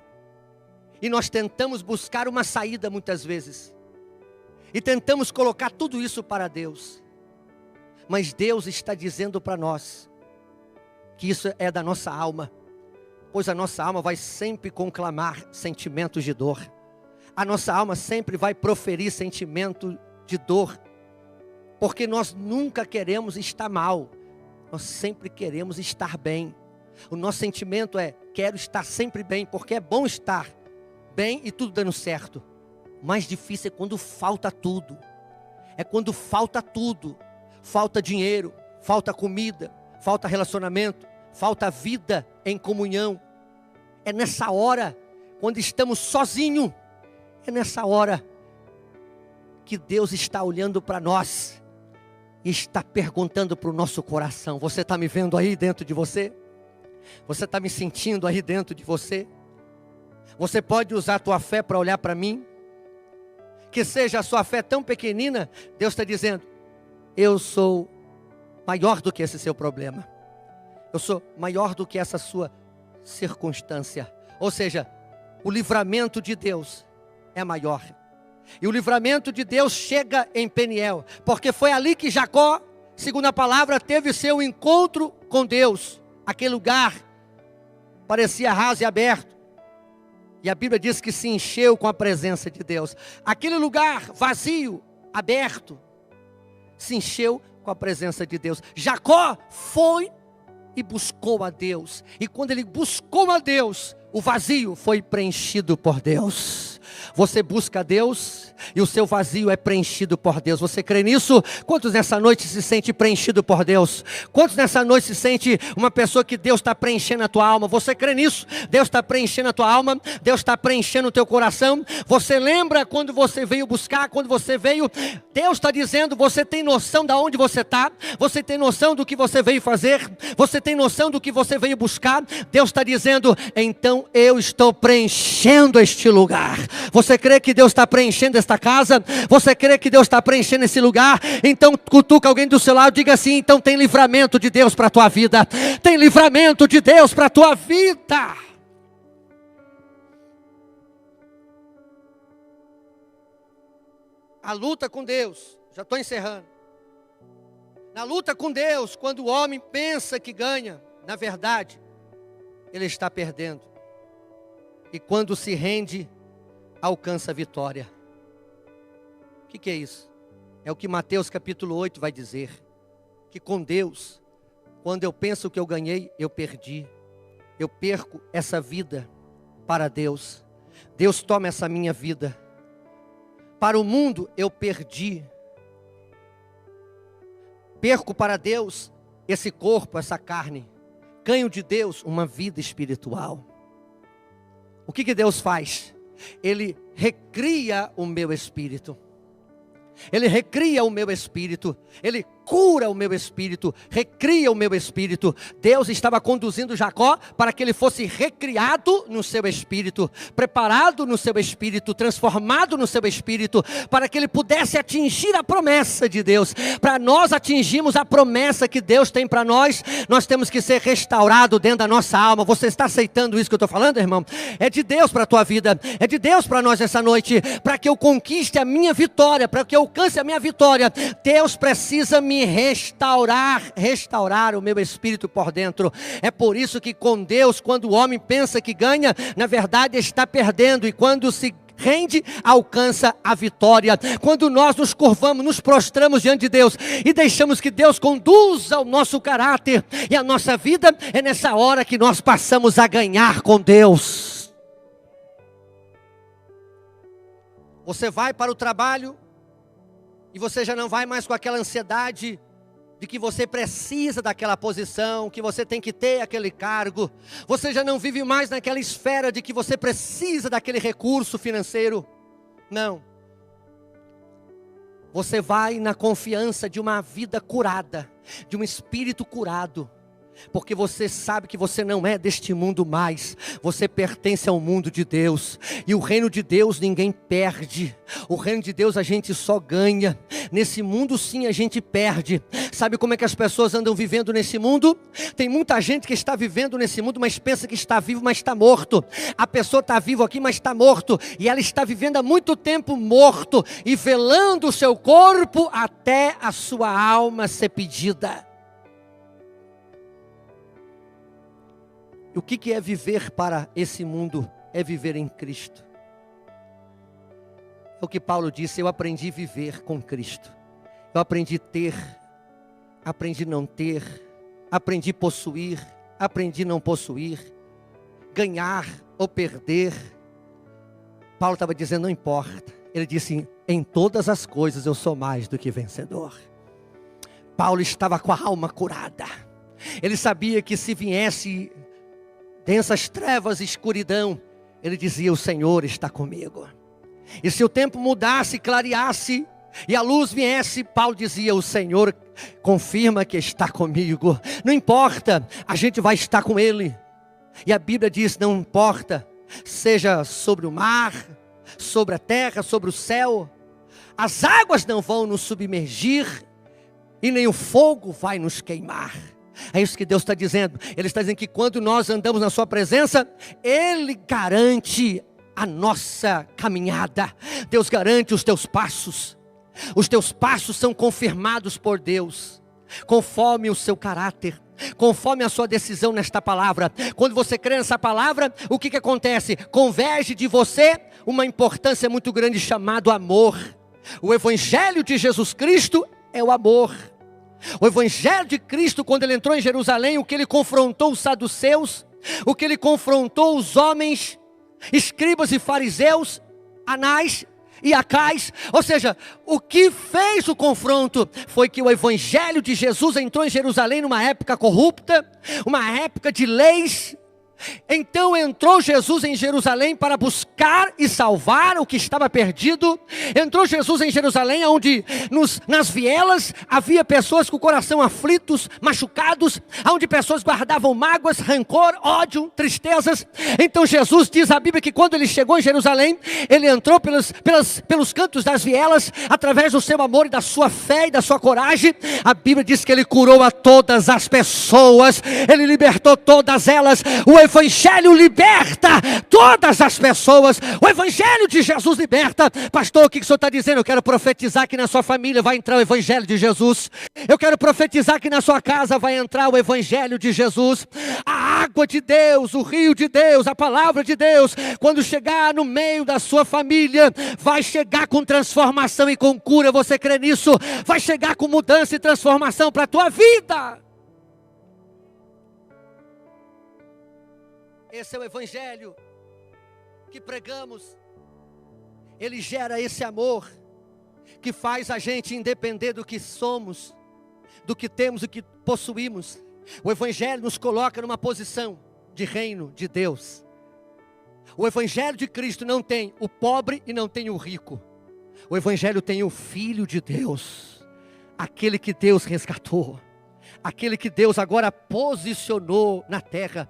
E nós tentamos buscar uma saída muitas vezes. E tentamos colocar tudo isso para Deus. Mas Deus está dizendo para nós que isso é da nossa alma, pois a nossa alma vai sempre conclamar sentimentos de dor. A nossa alma sempre vai proferir sentimento de dor, porque nós nunca queremos estar mal, nós sempre queremos estar bem. O nosso sentimento é, quero estar sempre bem, porque é bom estar bem e tudo dando certo. O mais difícil é quando falta tudo, é quando falta tudo. Falta dinheiro, falta comida, falta relacionamento, falta vida em comunhão. É nessa hora, quando estamos sozinhos, é nessa hora que Deus está olhando para nós e está perguntando para o nosso coração: você está me vendo aí dentro de você? Você está me sentindo aí dentro de você? Você pode usar a tua fé para olhar para mim? Que seja a sua fé tão pequenina, Deus está dizendo: eu sou maior do que esse seu problema. Eu sou maior do que essa sua circunstância. Ou seja, o livramento de Deus é maior. E o livramento de Deus chega em Peniel, porque foi ali que Jacó, segundo a palavra, teve seu encontro com Deus. Aquele lugar parecia raso e aberto. E a Bíblia diz que se encheu com a presença de Deus. Aquele lugar vazio, aberto, se encheu com a presença de Deus. Jacó foi e buscou a Deus. E quando ele buscou a Deus, o vazio foi preenchido por Deus. Você busca a Deus e o seu vazio é preenchido por Deus. Você crê nisso? Quantos nessa noite se sente preenchido por Deus? Quantos nessa noite se sente uma pessoa que Deus está preenchendo a tua alma? Você crê nisso? Deus está preenchendo a tua alma, Deus está preenchendo o teu coração. Você lembra quando você veio buscar, quando você veio? Deus está dizendo: você tem noção de onde você está? Você tem noção do que você veio fazer? Você tem noção do que você veio buscar? Deus está dizendo: então eu estou preenchendo este lugar. Você crê que Deus está preenchendo esta casa? Você crê que Deus está preenchendo esse lugar? Então cutuca alguém do seu lado, diga assim: então tem livramento de Deus para a tua vida. Tem livramento de Deus para a tua vida. A luta com Deus, já estou encerrando. Na luta com Deus, quando o homem pensa que ganha, na verdade, ele está perdendo. E quando se rende, alcança a vitória. O que é isso? É o que Mateus capítulo 8 vai dizer. Que com Deus, quando eu penso que eu ganhei, eu perdi. Eu perco essa vida para Deus. Deus toma essa minha vida. Para o mundo eu perdi. Perco para Deus esse corpo, essa carne. Ganho de Deus uma vida espiritual. O que Deus faz? Ele recria o meu espírito. Ele recria o meu espírito. Ele cura o meu espírito, recria o meu espírito. Deus estava conduzindo Jacó para que ele fosse recriado no seu espírito, preparado no seu espírito, transformado no seu espírito, para que ele pudesse atingir a promessa de Deus. Para nós atingirmos a promessa que Deus tem para nós, nós temos que ser restaurados dentro da nossa alma. Você está aceitando isso que eu estou falando, irmão? É de Deus para a tua vida, é de Deus para nós essa noite, para que eu conquiste a minha vitória, para que eu alcance a minha vitória. Deus precisa me restaurar o meu espírito por dentro. É por isso que com Deus, quando o homem pensa que ganha, na verdade está perdendo, e quando se rende, alcança a vitória. Quando nós nos curvamos, nos prostramos diante de Deus e deixamos que Deus conduza o nosso caráter e a nossa vida, é nessa hora que nós passamos a ganhar com Deus. Você vai para o trabalho e você já não vai mais com aquela ansiedade de que você precisa daquela posição, que você tem que ter aquele cargo. Você já não vive mais naquela esfera de que você precisa daquele recurso financeiro. Não. Você vai na confiança de uma vida curada, de um espírito curado. Porque você sabe que você não é deste mundo mais. Você pertence ao mundo de Deus. E o reino de Deus ninguém perde. O reino de Deus a gente só ganha. Nesse mundo sim a gente perde. Sabe como é que as pessoas andam vivendo nesse mundo? Tem muita gente que está vivendo nesse mundo, mas pensa que está vivo, mas está morto. A pessoa está viva aqui, mas está morto. E ela está vivendo há muito tempo morto, e velando o seu corpo até a sua alma ser pedida. O que é viver para esse mundo? É viver em Cristo. É o que Paulo disse: eu aprendi a viver com Cristo. Eu aprendi a ter, aprendi a não ter, aprendi a possuir, aprendi a não possuir, ganhar ou perder. Paulo estava dizendo, não importa. Ele disse, em todas as coisas eu sou mais do que vencedor. Paulo estava com a alma curada. Ele sabia que se viesse densas trevas e escuridão, ele dizia, o Senhor está comigo. E se o tempo mudasse, clareasse, e a luz viesse, Paulo dizia, o Senhor confirma que está comigo. Não importa, a gente vai estar com Ele. E a Bíblia diz, não importa, seja sobre o mar, sobre a terra, sobre o céu, as águas não vão nos submergir, e nem o fogo vai nos queimar. É isso que Deus está dizendo. Ele está dizendo que quando nós andamos na sua presença, Ele garante a nossa caminhada. Deus garante os teus passos. Os teus passos são confirmados por Deus, conforme o seu caráter, conforme a sua decisão nesta palavra. Quando você crê nessa palavra, o que acontece? Converge de você uma importância muito grande chamado amor. O Evangelho de Jesus Cristo é o amor. O Evangelho de Cristo, quando ele entrou em Jerusalém, o que ele confrontou os saduceus, o que ele confrontou os homens, escribas e fariseus, Anás e Acais, ou seja, o que fez o confronto foi que o Evangelho de Jesus entrou em Jerusalém numa época corrupta, uma época de leis, Então entrou Jesus em Jerusalém para buscar e salvar o que estava perdido. Entrou Jesus em Jerusalém, onde nas vielas havia pessoas com o coração aflitos, machucados, onde pessoas guardavam mágoas, rancor, ódio, tristezas. Então Jesus, diz a Bíblia, que quando ele chegou em Jerusalém, ele entrou pelos cantos das vielas, através do seu amor e da sua fé e da sua coragem. A Bíblia diz que ele curou a todas as pessoas, ele libertou todas elas. O Evangelho liberta todas as pessoas. O Evangelho de Jesus liberta. Pastor, o que o senhor está dizendo? Eu quero profetizar que na sua família vai entrar o Evangelho de Jesus. Eu quero profetizar que na sua casa vai entrar o Evangelho de Jesus. A água de Deus, o rio de Deus, a palavra de Deus, quando chegar no meio da sua família, vai chegar com transformação e com cura. Você crê nisso? Vai chegar com mudança e transformação para a tua vida. Esse é o Evangelho que pregamos. Ele gera esse amor que faz a gente independer do que somos, do que temos, do que possuímos. O Evangelho nos coloca numa posição de reino de Deus. O Evangelho de Cristo não tem o pobre e não tem o rico. O Evangelho tem o Filho de Deus, aquele que Deus resgatou, aquele que Deus agora posicionou na terra.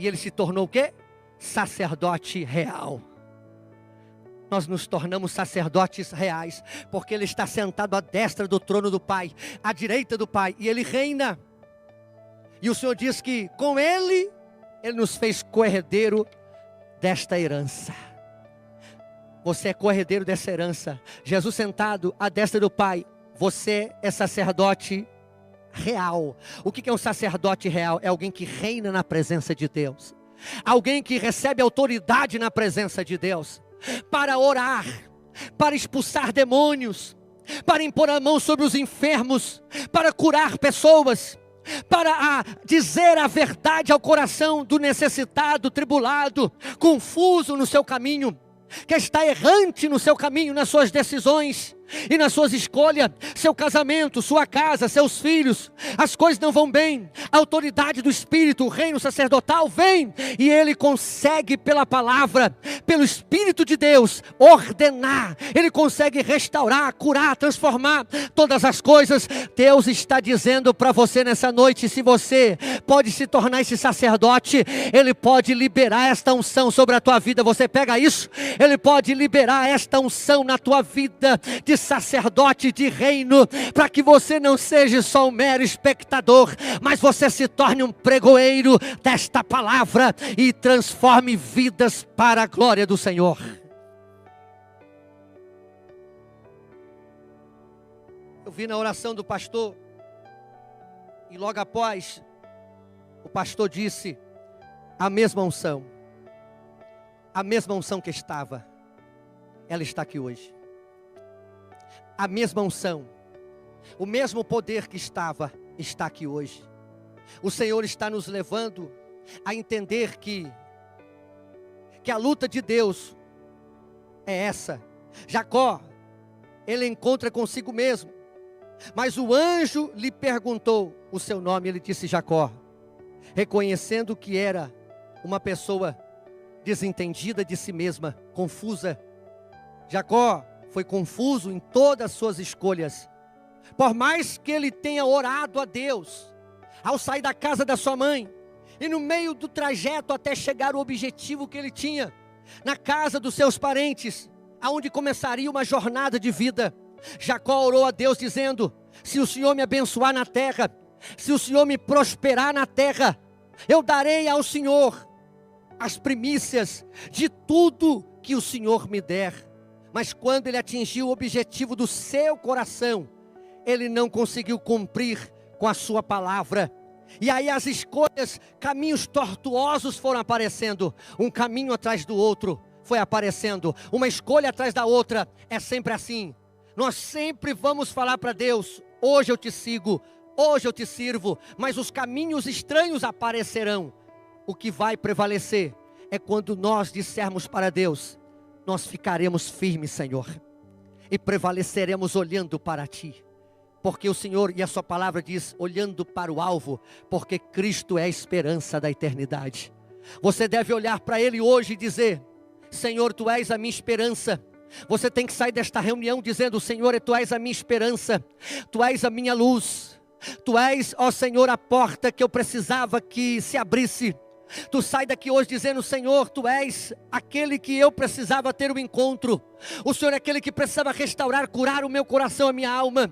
E ele se tornou o quê? Sacerdote real. Nós nos tornamos sacerdotes reais, porque ele está sentado à destra do trono do Pai, à direita do Pai, e ele reina. E o Senhor diz que com ele nos fez co-herdeiro desta herança. Você é co-herdeiro dessa herança. Jesus sentado à destra do Pai, você é sacerdote real. O que é um sacerdote real? É alguém que reina na presença de Deus, alguém que recebe autoridade na presença de Deus, para orar, para expulsar demônios, para impor a mão sobre os enfermos, para curar pessoas, para dizer a verdade ao coração do necessitado, tribulado, confuso no seu caminho, que está errante no seu caminho, nas suas decisões e nas suas escolhas, seu casamento, sua casa, seus filhos, as coisas não vão bem. A autoridade do Espírito, o reino sacerdotal vem, e ele consegue pela palavra, pelo Espírito de Deus, ordenar. Ele consegue restaurar, curar, transformar todas as coisas. Deus está dizendo para você nessa noite, se você pode se tornar esse sacerdote, ele pode liberar esta unção sobre a tua vida. Você pega isso? Ele pode liberar esta unção na tua vida de sacerdote, de reino, para que você não seja só um mero espectador, mas você se torne um pregoeiro desta palavra e transforme vidas para a glória do Senhor. Eu vi na oração do pastor, e logo após, o pastor disse: a mesma unção que estava, ela está aqui hoje. A mesma unção, o mesmo poder que estava, está aqui hoje. O Senhor está nos levando a entender que a luta de Deus é essa. Jacó, ele encontra consigo mesmo, mas o anjo lhe perguntou o seu nome. Ele disse Jacó, reconhecendo que era uma pessoa desentendida de si mesma, confusa. Jacó foi confuso em todas as suas escolhas. Por mais que ele tenha orado a Deus, ao sair da casa da sua mãe, e no meio do trajeto até chegar ao objetivo que ele tinha, na casa dos seus parentes, aonde começaria uma jornada de vida, Jacó orou a Deus dizendo: se o Senhor me abençoar na terra, se o Senhor me prosperar na terra, eu darei ao Senhor as primícias de tudo que o Senhor me der. Mas quando ele atingiu o objetivo do seu coração, ele não conseguiu cumprir com a sua palavra. E aí as escolhas, caminhos tortuosos foram aparecendo, um caminho atrás do outro foi aparecendo, uma escolha atrás da outra. É sempre assim. Nós sempre vamos falar para Deus: hoje eu te sigo, hoje eu te sirvo, mas os caminhos estranhos aparecerão. O que vai prevalecer é quando nós dissermos para Deus: nós ficaremos firmes, Senhor, e prevaleceremos olhando para Ti, porque o Senhor e a Sua palavra diz, olhando para o alvo, porque Cristo é a esperança da eternidade. Você deve olhar para Ele hoje e dizer: Senhor, Tu és a minha esperança. Você tem que sair desta reunião dizendo: Senhor, Tu és a minha esperança, Tu és a minha luz, Tu és, ó Senhor, a porta que eu precisava que se abrisse. Tu sai daqui hoje dizendo: Senhor, Tu és aquele que eu precisava ter um encontro. O Senhor é aquele que precisava restaurar, curar o meu coração, a minha alma.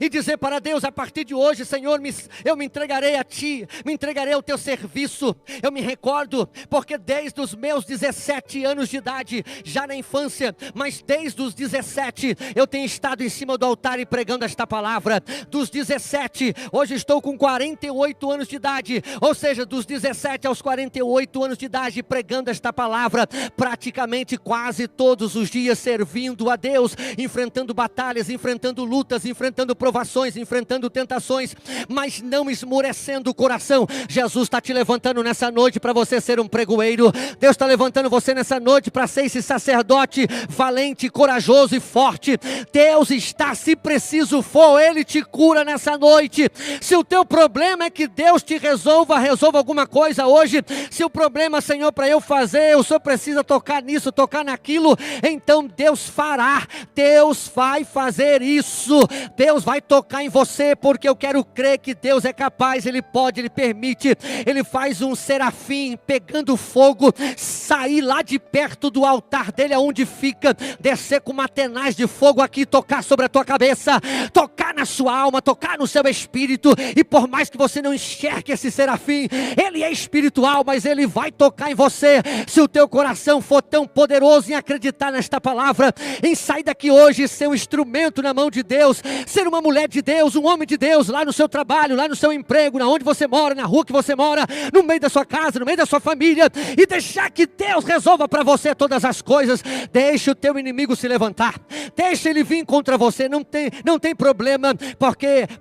E dizer para Deus: a partir de hoje, Senhor, eu me entregarei a Ti, me entregarei ao Teu serviço. Eu me recordo, porque desde os meus 17 anos de idade, já na infância, mas desde os 17, eu tenho estado em cima do altar e pregando esta palavra. Dos 17, hoje estou com 48 anos de idade, ou seja, dos 17 aos 48 anos de idade, pregando esta palavra, praticamente quase todos os dias, servindo a Deus, enfrentando batalhas, enfrentando lutas, enfrentando provações, enfrentando tentações, mas não esmorecendo o coração. Jesus está te levantando nessa noite para você ser um pregoeiro. Deus está levantando você nessa noite para ser esse sacerdote valente, corajoso e forte. Deus está, se preciso for, Ele te cura nessa noite. Se o teu problema é que Deus te resolva alguma coisa hoje, se o problema, Senhor, para eu fazer, o Senhor precisa tocar nisso, tocar naquilo, então Deus fará. Deus vai fazer isso. Deus vai tocar em você, porque eu quero crer que Deus é capaz, Ele pode, Ele permite. Ele faz um serafim pegando fogo, sair lá de perto do altar dele, aonde fica, descer com uma tenaz de fogo aqui, tocar sobre a tua cabeça, tocar na sua alma, tocar no seu espírito. E por mais que você não enxergue esse serafim, ele é espiritual, mas ele vai tocar em você. Se o teu coração for tão poderoso em acreditar nesta palavra, em sair daqui hoje e ser um instrumento na mão de Deus, ser uma mulher de Deus, um homem de Deus, lá no seu trabalho, lá no seu emprego, na onde você mora, na rua que você mora, no meio da sua casa, no meio da sua família, e deixar que Deus resolva para você todas as coisas. Deixa o teu inimigo se levantar, deixa ele vir contra você, não tem problema,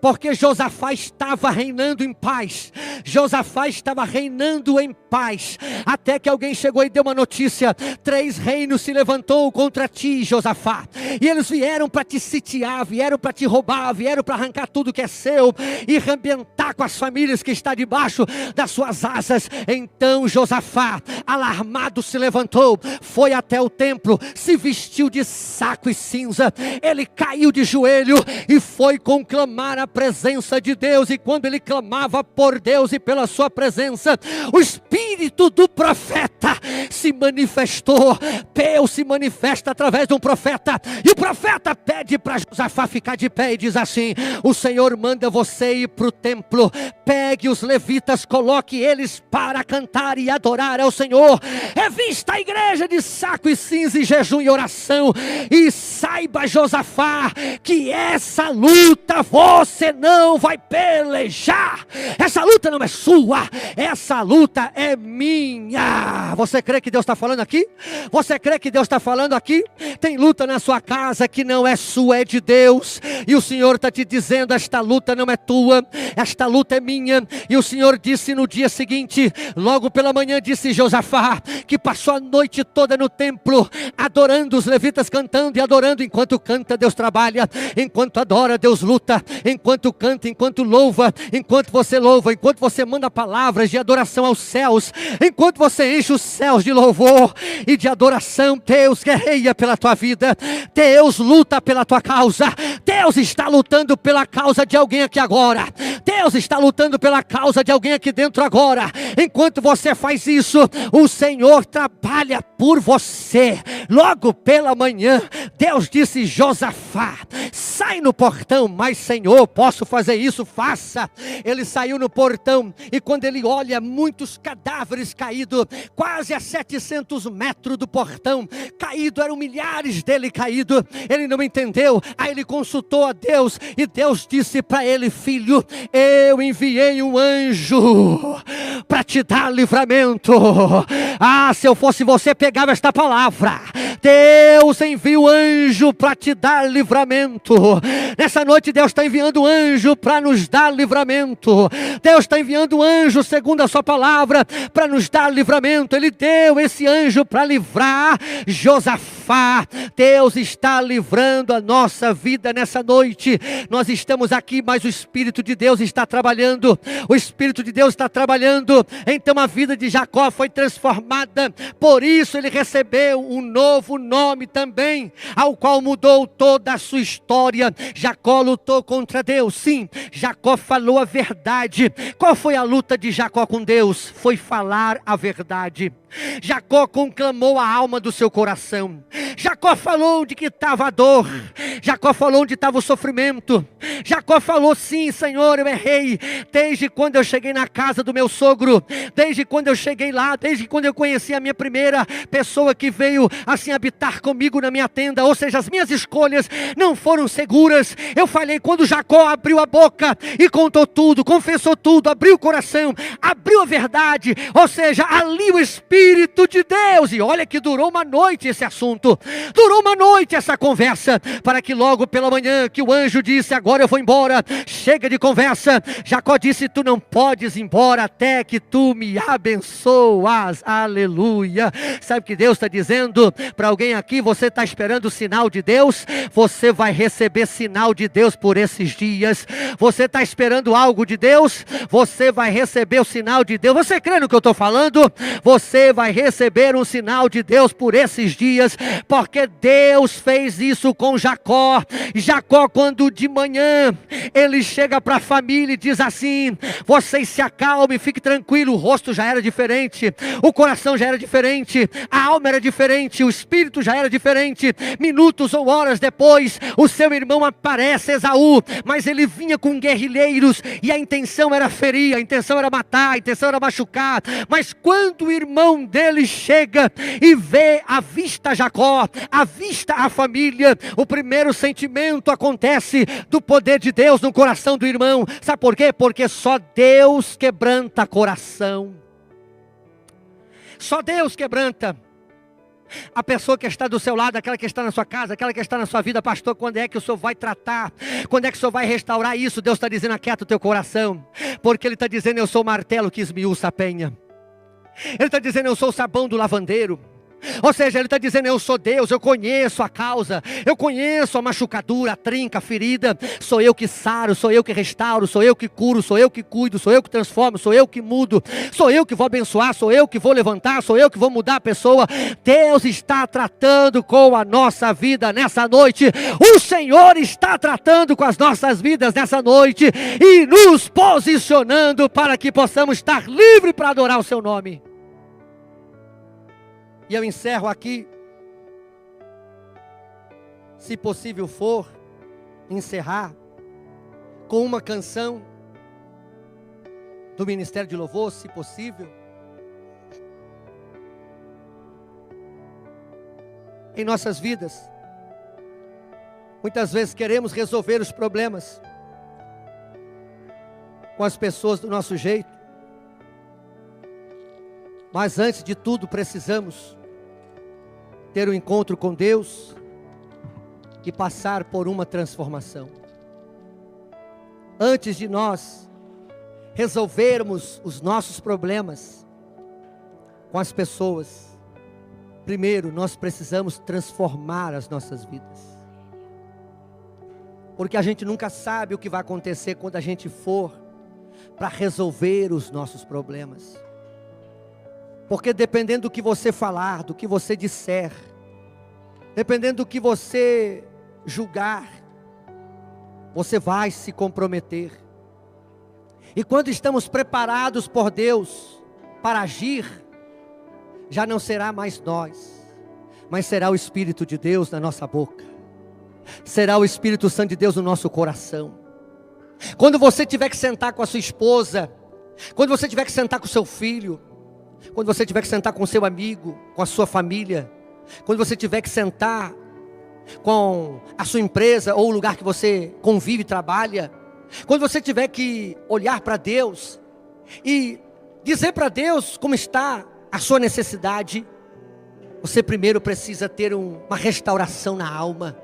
porque Josafá estava reinando em paz. Josafá estava reinando em paz, até que alguém chegou e deu uma notícia: 3 reinos se levantou contra ti, Josafá, e eles vieram para te sitiar, vieram para te roubar, vieram para arrancar tudo que é seu e arrebentar com as famílias que está debaixo das suas asas. Então Josafá, alarmado, se levantou, foi até o templo, se vestiu de saco e cinza, ele caiu de joelho e foi conclamar a presença de Deus. E quando ele clamava por Deus e pela sua presença, o espírito do profeta se manifestou. Deus se manifesta através de um profeta, e o profeta pede para Josafá ficar de pé e diz assim: o Senhor manda você ir para o templo, pegue os levitas, coloque eles para cantar e adorar ao Senhor. Revista a igreja de saco e cinza, e jejum e oração, e saiba, Josafá, que essa luta você não vai pelejar. Essa luta não é sua, essa luta é minha. Você crê que Deus está falando aqui? Você crê que Deus está falando aqui? Tem luta na sua casa que não é sua, é de Deus, e o Senhor está te dizendo: esta luta não é tua, esta luta é minha. E o Senhor disse no dia seguinte, logo pela manhã, disse Josafá, que passou a noite toda no templo, adorando, os levitas cantando e adorando. Enquanto canta, Deus trabalha, enquanto adora, Deus luta, enquanto canta, enquanto louva, enquanto você manda palavras de adoração aos céus, enquanto você enche os céus de louvor e de adoração, Deus guerreia pela tua vida, Deus luta pela tua causa. Deus está lutando pela causa de alguém aqui agora, Deus está lutando pela causa de alguém aqui dentro agora. Enquanto você faz isso, o Senhor trabalha por você. Logo pela manhã, Deus disse: Josafá, sai no portão. Mas Senhor, posso fazer isso? Faça. Ele saiu no portão, e quando ele olha, muitos cadáveres caídos, quase a 700 metros do portão, caído, eram milhares dele caído. Ele não entendeu, aí ele consultou a Deus, e Deus disse para ele: filho, eu enviei um anjo para te dar livramento. Se eu fosse você, pegava esta palavra. Deus envia o anjo para te dar livramento. Nessa noite Deus está enviando um anjo para nos dar livramento. Deus está enviando um anjo, segundo a sua palavra, para nos dar livramento. Ele deu esse anjo para livrar Josafá. Deus está livrando a nossa vida nessa noite. Nós estamos aqui, mas o Espírito de Deus está trabalhando. O Espírito de Deus está trabalhando. Então a vida de Jacó foi transformada. Por isso ele recebeu um novo nome também, ao qual mudou toda a sua história. Jacó lutou contra Deus, sim. Jacó falou a verdade. Qual foi a luta de Jacó com Deus? Foi falar a verdade. Jacó conclamou a alma do seu coração. Jacó falou onde que estava a dor. Jacó falou onde estava o sofrimento. Jacó falou: sim, Senhor, eu errei. Desde quando eu cheguei na casa do meu sogro, desde quando eu cheguei lá, desde quando eu conheci a minha primeira pessoa que veio assim habitar comigo na minha tenda, ou seja, as minhas escolhas não foram seguras. Eu falei. Quando Jacó abriu a boca e contou tudo, confessou tudo, abriu o coração, abriu a verdade, ou seja, ali o Espírito de Deus, e olha que durou uma noite esse assunto, durou uma noite essa conversa, para que logo pela manhã que o anjo disse: agora eu vou embora, chega de conversa. Jacó disse: tu não podes ir embora até que tu me abençoas. Aleluia. Sabe o que Deus está dizendo para alguém aqui? Você está esperando o sinal de Deus? Você vai receber sinal de Deus por esses dias. Você está esperando algo de Deus? Você vai receber o sinal de Deus. Você crê no que eu estou falando? Você vai receber um sinal de Deus por esses dias, porque Deus fez isso com Jacó. Jacó, quando de manhã ele chega para a família e diz assim: vocês se acalmem, fique tranquilo. O rosto já era diferente, o coração já era diferente, a alma era diferente, o espírito já era diferente. Minutos ou horas depois, o seu irmão aparece, Esaú, mas ele vinha com guerrilheiros e a intenção era ferir, a intenção era matar, a intenção era machucar. Mas quando o irmão dele chega e vê, avista Jacó, avista a família, o primeiro sentimento acontece do poder de Deus no coração do irmão. Sabe por quê? Porque só Deus quebranta coração. Só Deus quebranta. A pessoa que está do seu lado, aquela que está na sua casa, aquela que está na sua vida: pastor, quando é que o senhor vai tratar? Quando é que o senhor vai restaurar isso? Deus está dizendo: aquieta o teu coração, porque Ele está dizendo: eu sou o martelo que esmiuça a penha. Ele está dizendo: eu sou o sabão do lavandeiro. Ou seja, Ele está dizendo: eu sou Deus, eu conheço a causa, eu conheço a machucadura, a trinca, a ferida. Sou eu que saro, sou eu que restauro, sou eu que curo, sou eu que cuido, sou eu que transformo, sou eu que mudo, sou eu que vou abençoar, sou eu que vou levantar, sou eu que vou mudar a pessoa. Deus está tratando com a nossa vida nessa noite. O Senhor está tratando com as nossas vidas nessa noite e nos posicionando para que possamos estar livres para adorar o seu nome. E eu encerro aqui, se possível for, encerrar com uma canção do Ministério de Louvor, se possível. Em nossas vidas, muitas vezes queremos resolver os problemas com as pessoas do nosso jeito, mas antes de tudo precisamos ter um encontro com Deus e passar por uma transformação. Antes de nós resolvermos os nossos problemas com as pessoas, primeiro nós precisamos transformar as nossas vidas. Porque a gente nunca sabe o que vai acontecer quando a gente for para resolver os nossos problemas. Porque dependendo do que você falar, do que você disser, dependendo do que você julgar, você vai se comprometer. E quando estamos preparados por Deus para agir, já não será mais nós, mas será o Espírito de Deus na nossa boca, será o Espírito Santo de Deus no nosso coração. Quando você tiver que sentar com a sua esposa, quando você tiver que sentar com o seu filho, quando você tiver que sentar com o seu amigo, com a sua família, quando você tiver que sentar com a sua empresa ou o lugar que você convive e trabalha, quando você tiver que olhar para Deus e dizer para Deus como está a sua necessidade, você primeiro precisa ter uma restauração na alma.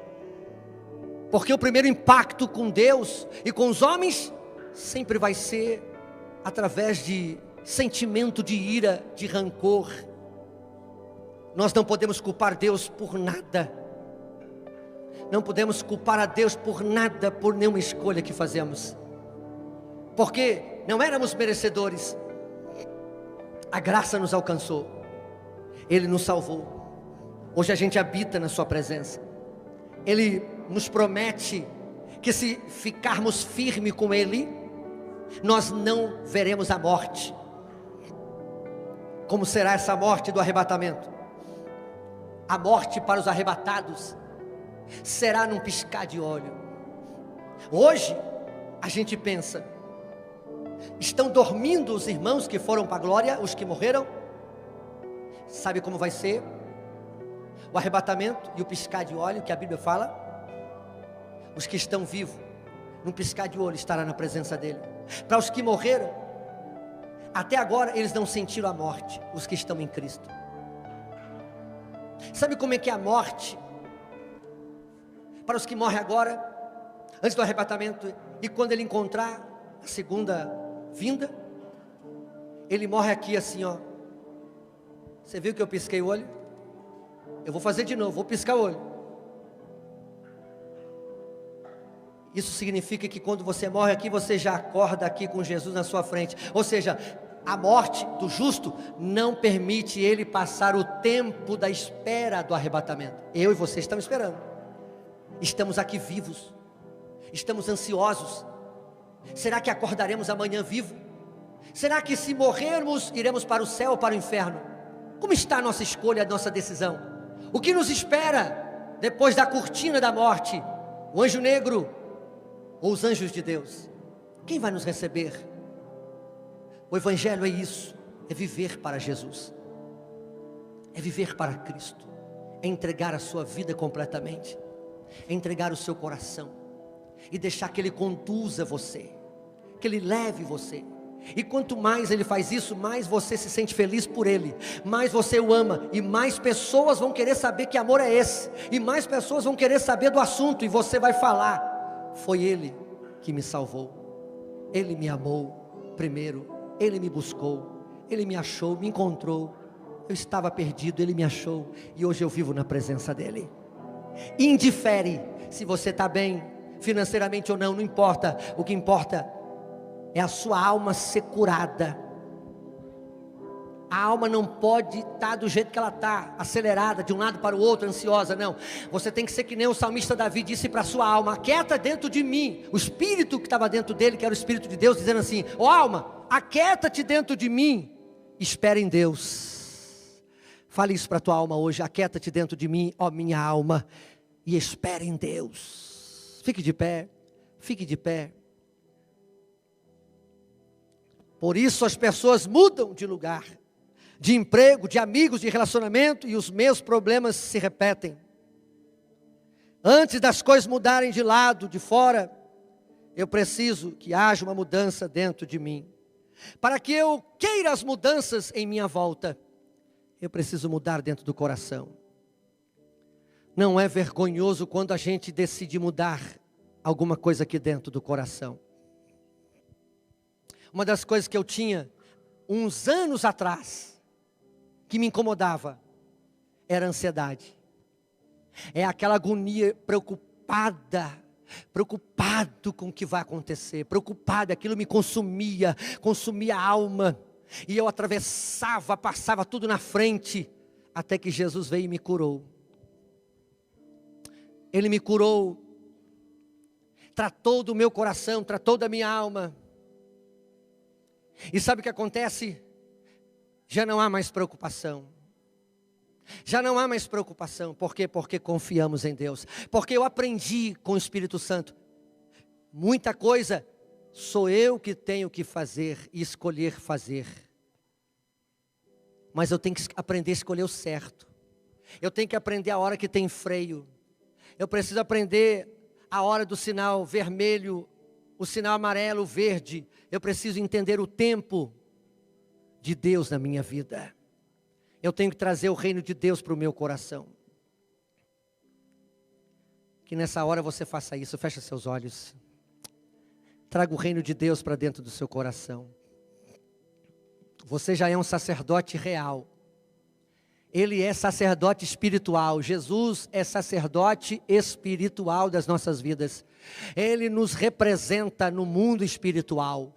Porque o primeiro impacto com Deus e com os homens sempre vai ser através de sentimento de ira, de rancor. Nós não podemos culpar Deus por nada. Não podemos culpar a Deus por nada, por nenhuma escolha que fazemos. Porque não éramos merecedores. A graça nos alcançou. Ele nos salvou. Hoje a gente habita na sua presença. Ele nos promete que se ficarmos firmes com Ele, nós não veremos a morte. Como será essa morte do arrebatamento? A morte para os arrebatados será num piscar de olho. Hoje a gente pensa, estão dormindo os irmãos que foram para a glória, os que morreram? Sabe como vai ser? O arrebatamento e o piscar de olho que a Bíblia fala. Os que estão vivos, num piscar de olho estará na presença dele. Para os que morreram, até agora eles não sentiram a morte, os que estão em Cristo. Sabe como é que é a morte? Para os que morrem agora, antes do arrebatamento, e quando ele encontrar a segunda vinda, ele morre aqui assim, ó. Você viu que eu pisquei o olho? Eu vou fazer de novo, vou piscar o olho. Isso significa que quando você morre aqui, você já acorda aqui com Jesus na sua frente. Ou seja, a morte do justo não permite ele passar o tempo da espera do arrebatamento. Eu e você estamos esperando. Estamos aqui vivos. Estamos ansiosos. Será que acordaremos amanhã vivo? Será que se morrermos, iremos para o céu ou para o inferno? Como está a nossa escolha, a nossa decisão? O que nos espera depois da cortina da morte? O anjo negro ou os anjos de Deus? Quem vai nos receber? O Evangelho é isso, é viver para Jesus, é viver para Cristo, é entregar a sua vida completamente, é entregar o seu coração, e deixar que Ele conduza você, que Ele leve você. E quanto mais Ele faz isso, mais você se sente feliz por Ele, mais você o ama, e mais pessoas vão querer saber que amor é esse, e mais pessoas vão querer saber do assunto, e você vai falar: foi Ele que me salvou, Ele me amou primeiro, Ele me buscou, Ele me achou, me encontrou. Eu estava perdido, Ele me achou, e hoje eu vivo na presença dEle. Indifere se você está bem financeiramente ou não, não importa. O que importa é a sua alma ser curada. A alma não pode estar do jeito que ela está, acelerada de um lado para o outro, ansiosa, não. Você tem que ser que nem o salmista Davi disse para a sua alma: aquieta dentro de mim. O espírito que estava dentro dele, que era o Espírito de Deus, dizendo assim: ó alma, aquieta-te dentro de mim, espera em Deus. Fale isso para a tua alma hoje: aquieta-te dentro de mim, ó minha alma, e espera em Deus. Fique de pé, fique de pé. Por isso as pessoas mudam de lugar, de emprego, de amigos, de relacionamento, e os meus problemas se repetem. Antes das coisas mudarem de lado, de fora, eu preciso que haja uma mudança dentro de mim. Para que eu queira as mudanças em minha volta, eu preciso mudar dentro do coração. Não é vergonhoso quando a gente decide mudar alguma coisa aqui dentro do coração. Uma das coisas que eu tinha uns anos atrás, que me incomodava, era a ansiedade. É aquela agonia, preocupado com o que vai acontecer, preocupado, aquilo me consumia a alma, e eu atravessava, passava tudo na frente, até que Jesus veio e me curou. Ele me curou, tratou do meu coração, tratou da minha alma. E sabe o que acontece? Já não há mais preocupação. Já não há mais preocupação. Por quê? Porque confiamos em Deus. Porque eu aprendi com o Espírito Santo. Muita coisa sou eu que tenho que fazer e escolher fazer. Mas eu tenho que aprender a escolher o certo. Eu tenho que aprender a hora que tem freio. Eu preciso aprender a hora do sinal vermelho, o sinal amarelo, o verde. Eu preciso entender o tempo de Deus na minha vida. Eu tenho que trazer o reino de Deus para o meu coração. Que nessa hora você faça isso, feche seus olhos. Traga o reino de Deus para dentro do seu coração. Você já é um sacerdote real. Ele é sacerdote espiritual. Jesus é sacerdote espiritual das nossas vidas. Ele nos representa no mundo espiritual.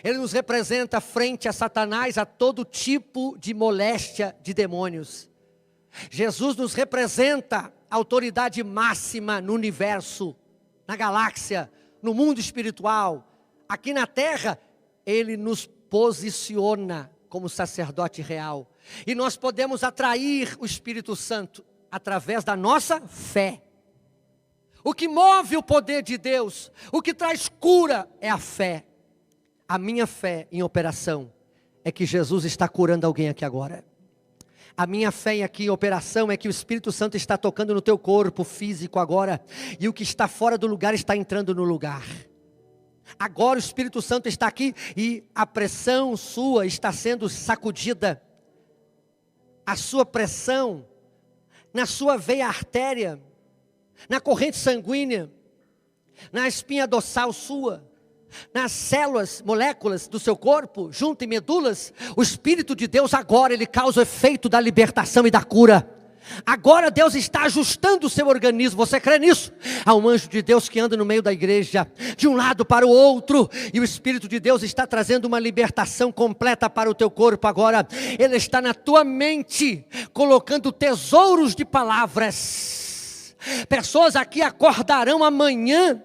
Ele nos representa frente a Satanás, a todo tipo de moléstia de demônios. Jesus nos representa a autoridade máxima no universo, na galáxia, no mundo espiritual. Aqui na terra, Ele nos posiciona como sacerdote real. E nós podemos atrair o Espírito Santo através da nossa fé. O que move o poder de Deus, o que traz cura é a fé. A minha fé em operação é que Jesus está curando alguém aqui agora. A minha fé aqui em operação é que o Espírito Santo está tocando no teu corpo físico agora. E o que está fora do lugar está entrando no lugar. Agora o Espírito Santo está aqui e a pressão sua está sendo sacudida. A sua pressão na sua veia artéria, na corrente sanguínea, na espinha dorsal sua, nas células, moléculas do seu corpo, junto em medulas, o Espírito de Deus agora, Ele causa o efeito da libertação e da cura. Agora Deus está ajustando o seu organismo, você crê nisso? Há um anjo de Deus que anda no meio da igreja, de um lado para o outro, e o Espírito de Deus está trazendo uma libertação completa para o teu corpo agora. Ele está na tua mente, colocando tesouros de palavras. Pessoas aqui acordarão amanhã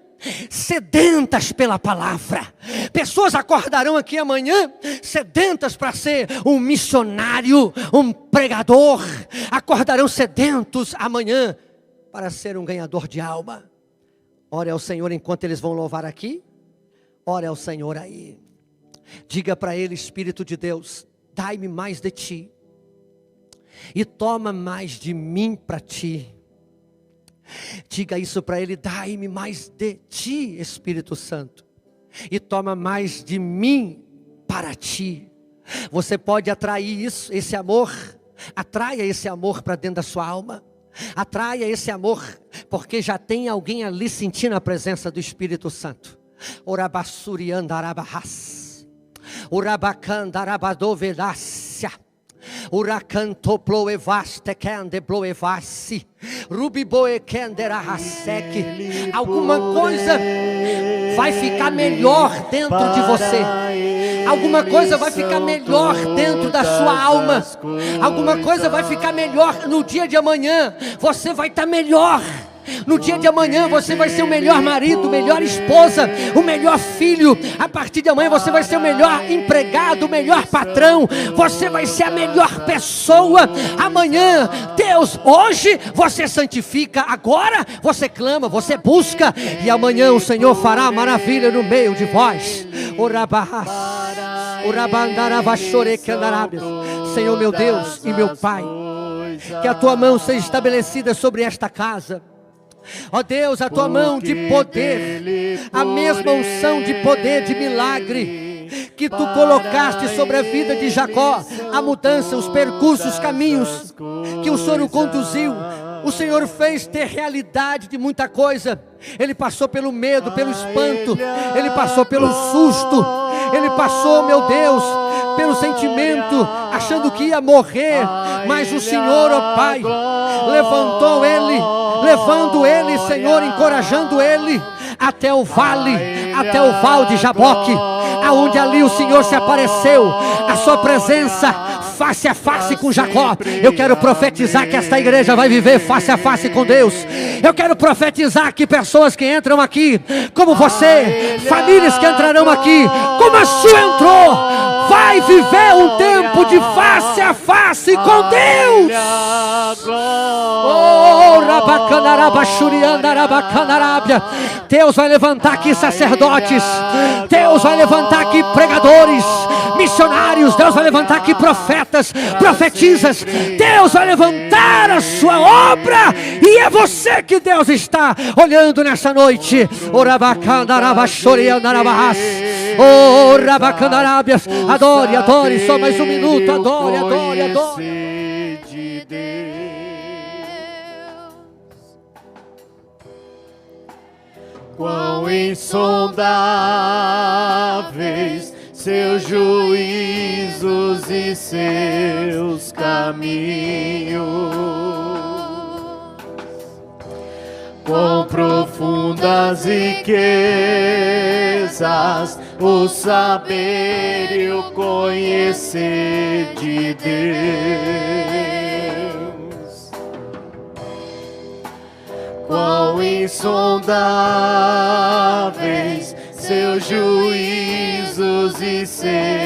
sedentas pela palavra. Pessoas acordarão aqui amanhã sedentas para ser um missionário, um pregador. Acordarão sedentos amanhã para ser um ganhador de alma. Ore ao Senhor enquanto eles vão louvar aqui. Ore ao Senhor aí. Diga para Ele: Espírito de Deus, dai-me mais de Ti e toma mais de mim para Ti. Diga isso para Ele: dai-me mais de Ti, Espírito Santo, e toma mais de mim para Ti. Você pode atrair isso, esse amor. Atraia esse amor para dentro da sua alma. Atraia esse amor, porque já tem alguém ali sentindo a presença do Espírito Santo. Orabassuriandarabahas, Orabacandarabadovelacia, Uracanto ploevaste cande ploevassi, Rubiboe canderahasek. Alguma coisa vai ficar melhor dentro de você. Alguma coisa vai ficar melhor dentro da sua alma. Alguma coisa vai ficar melhor no dia de amanhã. Você vai estar melhor. No dia de amanhã você vai ser o melhor marido, melhor esposa, o melhor filho. A partir de amanhã você vai ser o melhor empregado, o melhor patrão. Você vai ser a melhor pessoa. Amanhã, Deus, hoje você santifica. Agora você clama, você busca. E amanhã o Senhor fará maravilha no meio de vós. Senhor meu Deus e meu Pai, que a tua mão seja estabelecida sobre esta casa. Ó Deus, a tua mão de poder, a mesma unção de poder, de milagre que tu colocaste sobre a vida de Jacó, a mudança, os percursos, os caminhos que o Senhor o conduziu. O Senhor fez ter realidade de muita coisa. Ele passou pelo medo, pelo espanto, ele passou pelo susto, ele passou, meu Deus, pelo sentimento, achando que ia morrer, mas o Senhor, ó Pai, levantou ele, levando ele, Senhor, encorajando ele até o vale de Jaboque, aonde ali o Senhor se apareceu, a sua presença face a face com Jacó. Eu quero profetizar que esta igreja vai viver face a face com Deus. Eu quero profetizar que pessoas que entram aqui, como você, famílias que entrarão aqui, como a sua entrou, vai viver um tempo de face a face com Deus. Oh, Deus vai levantar aqui sacerdotes, Deus vai levantar aqui pregadores, missionários, Deus vai levantar aqui profetas, profetisas. Deus vai levantar a sua obra, e é você que Deus está olhando nessa noite. Adore, adore, só mais um minuto, adore, adore, adore. Quão insondáveis seus juízos e seus caminhos. Quão profundas riquezas o saber e o conhecer de Deus. Quão insondáveis seus juízos e seus